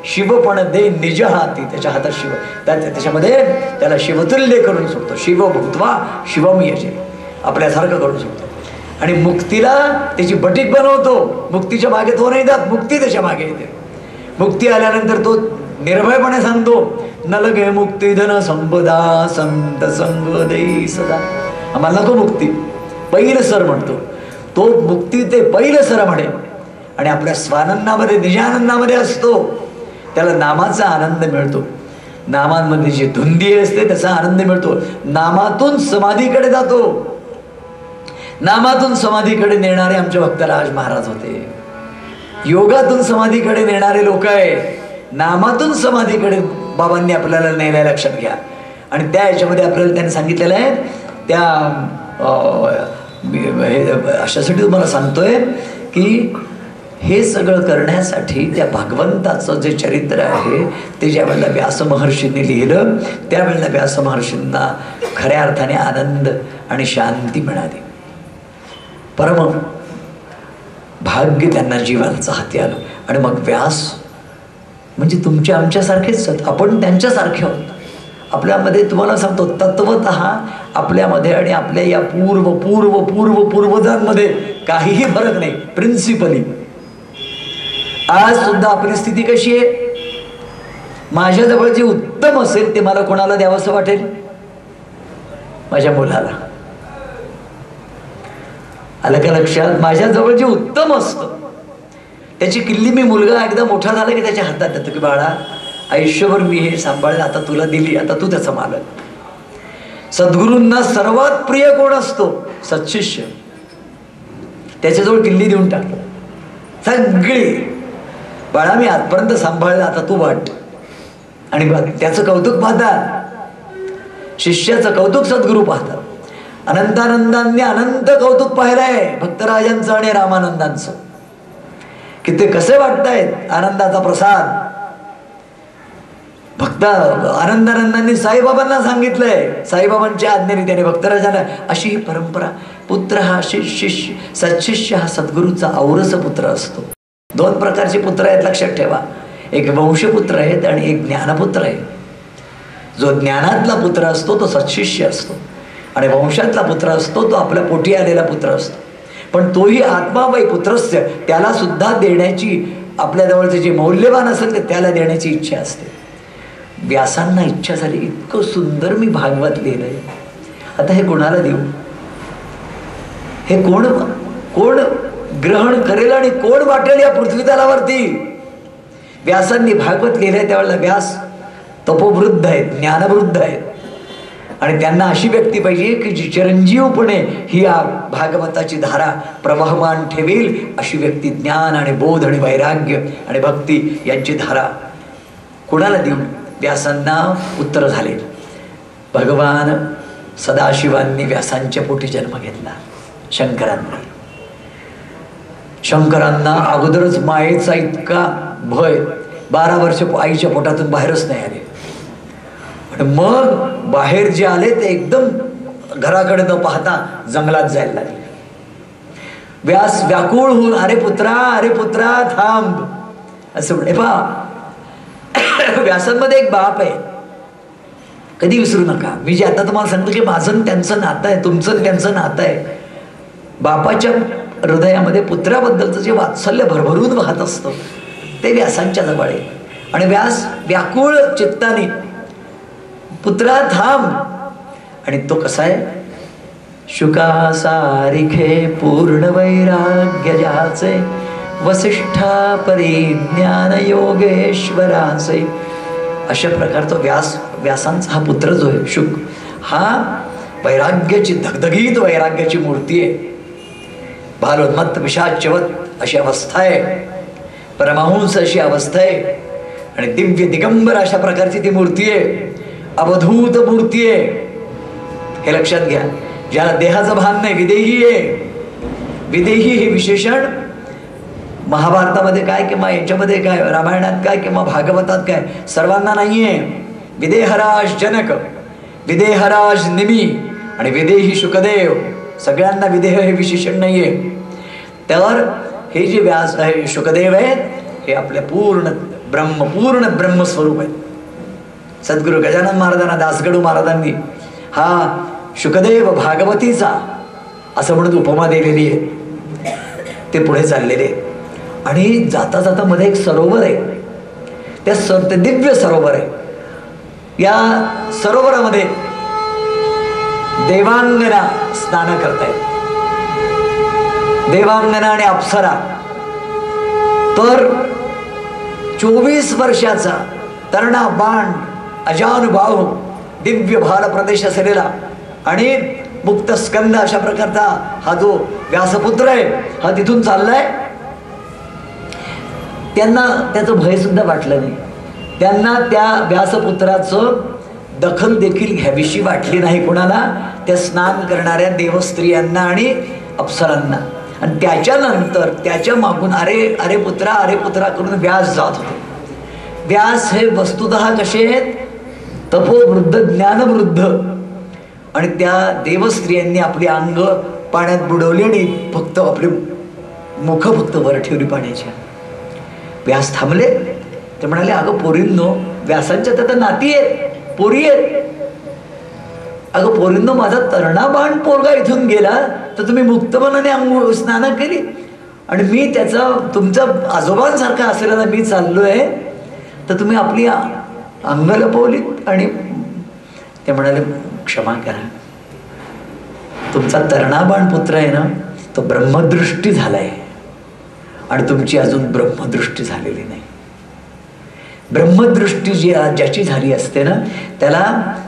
शिवपण दे निज हाती. त्याच्या हातात शिव, त्याच्यामध्ये त्याला शिवतुल्य करून शकतो. शिव भूत्वा शिवम यजे, आपल्यासारखं करू शकतो. आणि मुक्तीला त्याची बटीक बनवतो. मुक्तीच्या मागे तो नाही जात, मुक्ती त्याच्या मागे येते. मुक्ती आल्यानंतर तो निर्भयपणे सांगतो, न लगे मुक्ती धन संपदा संत संग देई सदा. आम्हाला नको मुक्ती, पहिलं सर म्हणतो तो. मुक्ती ते पहिलं सर म्हणे. आणि आपल्या स्वानंदामध्ये निजानंदामध्ये असतो. त्याला नामाचा आनंद मिळतो. नामांमध्ये जी धुंदी असते त्याचा आनंद मिळतो. नामातून समाधीकडे जातो. नामातून समाधीकडे नेणारे आमचे भक्तराज महाराज होते. योगातून समाधीकडे नेणारे लोक आहे. नामातून समाधीकडे बाबांनी आपल्याला नेल्या, लक्षात घ्या. आणि त्या याच्यामध्ये आपल्याला त्यांनी सांगितलेलं आहे, त्या अशासाठी तुम्हाला सांगतोय की हे सगळं करण्यासाठी त्या भगवंताचं जे चरित्र आहे ते ज्या वेळेला व्यास महर्षींनी लिहिलं त्यावेळेला व्यास महर्षींना खऱ्या अर्थाने आनंद आणि शांती मिळाली. परम भाग्य त्यांना जीवाचं हाती आलं. आणि मग व्यास म्हणजे तुमच्या आमच्यासारखेच, आपण त्यांच्यासारखे आहोत. आपल्यामध्ये तुम्हाला सांगतो तत्वतः आपल्यामध्ये आणि आपल्या या पूर्वजांमध्ये काहीही फरक नाही. प्रिन्सिपली आज सुद्धा आपली स्थिती कशी आहे, माझ्याजवळ जे उत्तम असेल ते मला कोणाला द्यावंसं वाटेल, माझ्या मुलाला. आलं का लक्षात. माझ्याजवळ जे उत्तम असतं त्याची किल्ली मी मुलगा एकदा मोठा झाला की त्याच्या हातात देतो की बाळा आयुष्यभर मी हे सांभाळलं, आता तुला दिली, आता तू त्याचा मालक. सद्गुरूंना सर्वात प्रिय कोण असतो, सत्शिष्य. त्याच्याजवळ किल्ली देऊन टाकतो सगळी, बाळा मी आजपर्यंत सांभाळलं, आता तू वाट. आणि त्याचं कौतुक पाहतात, शिष्याचं कौतुक सद्गुरू पाहतात. अनंतानंदांनी अनंत कौतुक पाहिलंय भक्तराजांचं आणि रामानंदांचं, की ते कसे वाटतायत आनंदाचा प्रसाद. भक्त आनंदानंदांनी साईबाबांना सांगितलंय, साईबाबांच्या आज्ञेने त्याने भक्तराजांना. अशी ही परंपरा. पुत्र हा शिष्य, सत्शिष्य हा सद्गुरूचा औरस पुत्र असतो. दोन प्रकारचे पुत्र आहेत लक्षात ठेवा. एक वंशपुत्र आहेत आणि एक ज्ञानपुत्र आहे. जो ज्ञानातला पुत्र असतो तो सत्शिष्य असतो आणि वंशातला पुत्र असतो तो आपल्या पोटी आलेला पुत्र असतो. पण तोही आत्माबाई पुत्रस्य, त्याला सुद्धा देण्याची, आपल्याजवळचे जे मौल्यवान असेल ते त्याला देण्याची इच्छा असते. व्यासांना इच्छा झाली, इतकं सुंदर मी भागवत लिहिलंय, आता हे कोणाला देऊ, हे कोण ग्रहण करेल आणि कोण वाटेल या पृथ्वीतलावरती. व्यासांनी भागवत लिहिलंय त्यावेळेला व्यास तपोवृद्ध आहेत, ज्ञानवृद्ध आहेत. आणि त्यांना अशी व्यक्ती पाहिजे की जी चिरंजीवपणे ही भागवताची धारा प्रवाहमान ठेवेल, अशी व्यक्ती. ज्ञान आणि बोध आणि वैराग्य आणि भक्ती यांची धारा कोणाला देऊ. व्यासांना उत्तर झाले. भगवान सदाशिवांनी व्यासांच्या पोटी जन्म घेतला. शंकरांना अगोदरच मायेचा इतका भय, 12 वर्ष आईच्या पोटातून बाहेरच नाही आले. मग बाहेर जे आले ते एकदम घराकडे न पाहता जंगलात जायला लागले. व्यास व्याकुळ होऊन अरे पुत्रा थांब असं म्हणे. पहा व्यासांमध्ये एक बाप आहे, कधी विसरू नका. मी जे आता तुम्हाला सांगतो की माझं त्यांचं नातं आहे, तुमचं त्यांचं नातं आहे. बापाच्या हृदयामध्ये पुत्राबद्दलचं जे वात्सल्य भरभरून वाहत असतं ते व्यासांच्या जवळ आहे. आणि व्यास व्याकुळ चित्ताने पुत्रा थांब. आणि तो कसा आहे, शुका सारिखे पूर्ण वैराग्य ज्याचे, वसिष्ठा परी ज्ञान योगेश्वराचे. अशा प्रकारचा व्यासांचा हा पुत्र जो आहे शुक, हा वैराग्याची धगधगीत वैराग्याची मूर्ती आहे. बालोन्मत्त पिशाच्यवत अशी अवस्था आहे, परमहंस अशी अवस्था आहे. आणि दिव्य दिगंबर अशा प्रकारची ती मूर्ती आहे, अवधूत मूर्ती आहे. हे लक्षात घ्या. ज्याला देहाचं भान नाही, विदेही आहे. विदेही हे विशेषण महाभारतामध्ये काय किंवा याच्यामध्ये काय, रामायणात काय किंवा भागवतात काय, सर्वांना नाहीये. विदेहराज जनक, विदेहराज निमी आणि विदेही शुकदेव, सगळ्यांना विदेह हे विशेषण नाहीये. तर हे जे व्यास आहे शुकदेव आहेत हे आपल्या पूर्ण ब्रह्मस्वरूप आहेत. सद्गुरु गजानन महाराजांना, दासगडू महाराजांनी हा शुकदेव भागवतीचा असं म्हणून उपमा दिलेली आहे. ते पुढे चाललेले आणि जाता जाता मध्ये एक सरोवर आहे. ते दिव्य सरोवर आहे. या सरोवरामध्ये देवांगना स्नान करतायत, देवांगना आणि अप्सरा. तर 24 वर्षाचा तरणा बाण अजानुबाहू दिव्य भाल प्रदेश असलेला आणि मुक्त स्कंद अशा प्रकारचा हा जो व्यासपुत्र आहे हा तिथून चाललाय. त्यांना त्याचं भय सुद्धा वाटलं नाही. त्यांना त्या व्यासपुत्राचं दखल देखील घ्यावीशी वाटली नाही कोणाला, त्या स्नान करणाऱ्या देवस्त्रियांना आणि अप्सरांना. आणि त्याच्यानंतर त्याच्या मागून अरे पुत्रा करून व्यास जात होते. व्यास हे वस्तुतः कसे आहेत, तपोवृद्ध ज्ञानवृद्ध. आणि त्या देवस्त्रियांनी आपली अंग पाण्यात बुडवली आणि फक्त आपली मुख फक्त वर ठेवली पाण्याच्या. व्यास थांबले. ते म्हणाले, अगं पोरींनो, व्यासांच्या तर नाती आहेत, पोरी आहेत. अगं पोरींनो, माझा तरणा बाण पोरगा इथून गेला तर तुम्ही मुक्तपणाने अंघोळ स्नान केली आणि मी त्याचा तुमचा आजोबांसारखा असलेला मी चाललोय तर तुम्ही आपली अंग लपवलीत. आणि ते म्हणाले, क्षमा करा, तुमचा तरणा पुत्र आहे ना तो ब्रह्मदृष्टी झालाय आणि तुमची अजून ब्रह्मदृष्टी झालेली नाही. ब्रह्मदृष्टी ज्याची झाली असते ना त्याला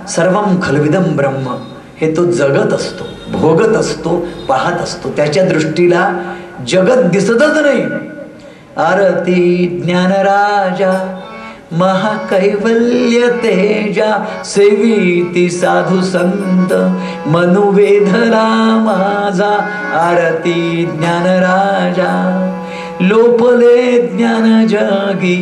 सर्वं खलविदं ब्रह्म हे तो जगत असतो, भोगत असतो, पाहत असतो. त्याच्या दृष्टीला जगत दिसतच नाही. आरती ज्ञानराजा महाकैवल्य तेजा सेविती साधू संत मनुवेधला माझा. आरती ज्ञानराजा लोपले ज्ञान जगी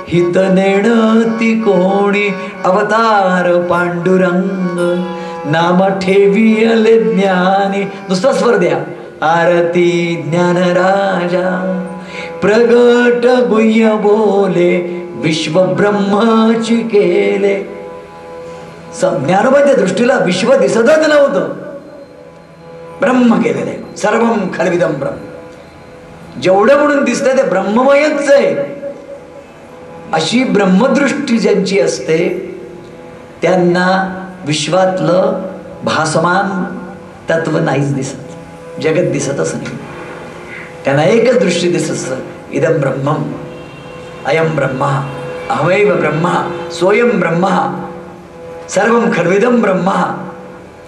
हित नेणती कोणी. अवतार पांडुरंग नाम ठेवियले ज्ञानी. नुसता स्वर द्या. आरती ज्ञानराजा प्रगट गुह्य बोले विश्व ब्रह्माची केले. ज्ञानोबाच्या दृष्टीला विश्व दिसतच नव्हतं, ब्रह्म केलेलं आहे. सर्वं खलविदं ब्रह्म. जेवढं म्हणून दिसतंय ते ब्रह्ममयच आहे. अशी ब्रह्मदृष्टी ज्यांची असते त्यांना विश्वातलं भासमान तत्व नाहीच दिसत, जगत दिसतच नाही. त्यांना एकच दृष्टी दिसत असतं, इदं ब्रह्मम, अयं ब्रह्मा, अहमैव ब्रह्मा, सोयं ब्रह्मा, सर्वं खल्विदं ब्रह्मा,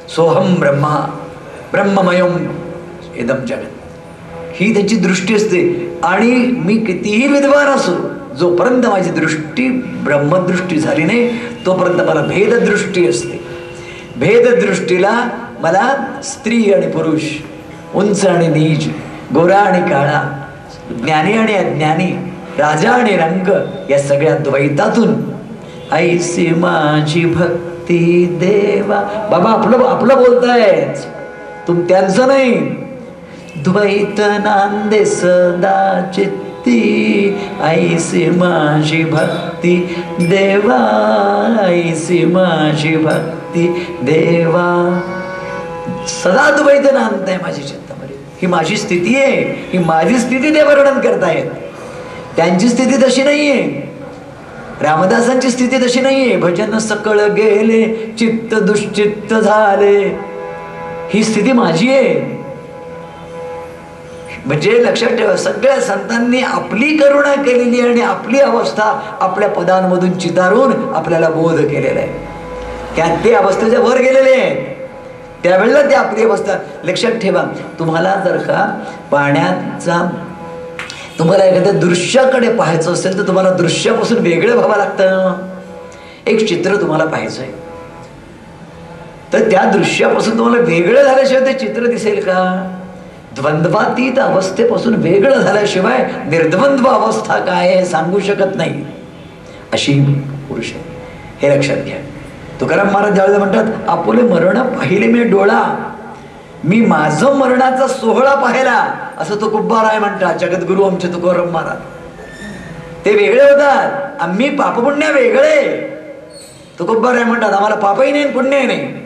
सोहम ब्रह्मा, ब्रह्ममयं इदं जगत. ही त्याची दृष्टी असते. आणि मी कितीही विद्वान असो, जोपर्यंत माझी दृष्टी ब्रह्मदृष्टी झाली नाही तोपर्यंत मला भेददृष्टी असते. भेददृष्टीला मला स्त्री आणि पुरुष, उंच आणि नीच, गोरा आणि काळा, ज्ञानी आणि अज्ञानी, राजा आणि रंग या सगळ्या द्वैतातून ऐसी माझी भक्ती देवा. बाबा आपलं बोलताय, तुम त्यांचं नाही. द्वैत नांदे सदा चित्ती ऐसी माझी भक्ती देवा, ऐसी माझी भक्ती देवा. सदा द्वैत नांदताय माझी चित्तामध्ये. ही माझी स्थिती आहे, ही माझी स्थिती ते वर्णन करतायत. त्यांची स्थिती तशी नाहीये, रामदासांची स्थिती तशी नाहीये. भजन सकळ गेले चित्त दुश्चित्त झाले, ही स्थिती माझी आहे. म्हणजे लक्षात ठेवा, सगळ्या संतांनी आपली करुणा केलेली आणि आपली अवस्था आपल्या पदांमधून चितारून आपल्याला बोध केलेला आहे. ते अवस्थेच्या वर गेलेले आहेत, त्यावेळेला ती आपली अवस्था. लक्षात ठेवा, तुम्हाला जर का पाण्याचा तुम्हाला एखाद्या दृश्याकडे पाहायचं असेल तर तुम्हाला दृश्यापासून वेगळं व्हावं लागतं. एक चित्र तुम्हाला पाहायचं आहे तर त्या दृश्यापासून तुम्हाला वेगळं झाल्याशिवाय ते चित्र दिसेल का? द्वंद्वातीत अवस्थेपासून वेगळं झाल्याशिवाय निर्द्वंद्व अवस्था काय हे सांगू शकत नाही, अशी पुरुष आहे. हे लक्षात घ्या. तुकाराम महाराज ज्यावेळेला म्हणतात आपुले मरण पाहिले मी डोळा, मी माझं मरणाचा सोहळा पाहिला, असं तुकोबाराय म्हणतात. जगद्गुरु आमचे तुकाराम महाराज ते वेगळे होतात, आम्ही पापपुण्य वेगळे. तुकोबाराय म्हणतात आम्हाला पापही नाही पुण्यही नाही.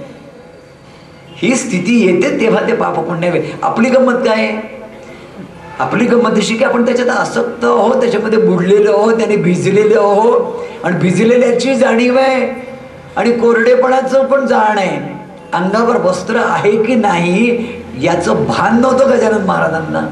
ही स्थिती येते तेव्हा ते पापपुण्य. आपली गंमत काय? आपली गंमत अशी की आपण त्याच्यात आसक्त आहोत, त्याच्यामध्ये बुडलेलो आहोत, त्याने भिजलेलो आहोत, आणि भिजलेल्याची जाणीव आहे आणि कोरडेपणाचं पण जाण आहे. अंगावर वस्त्र आहे की नाही याचं भान नव्हतं गजानन महाराजांना.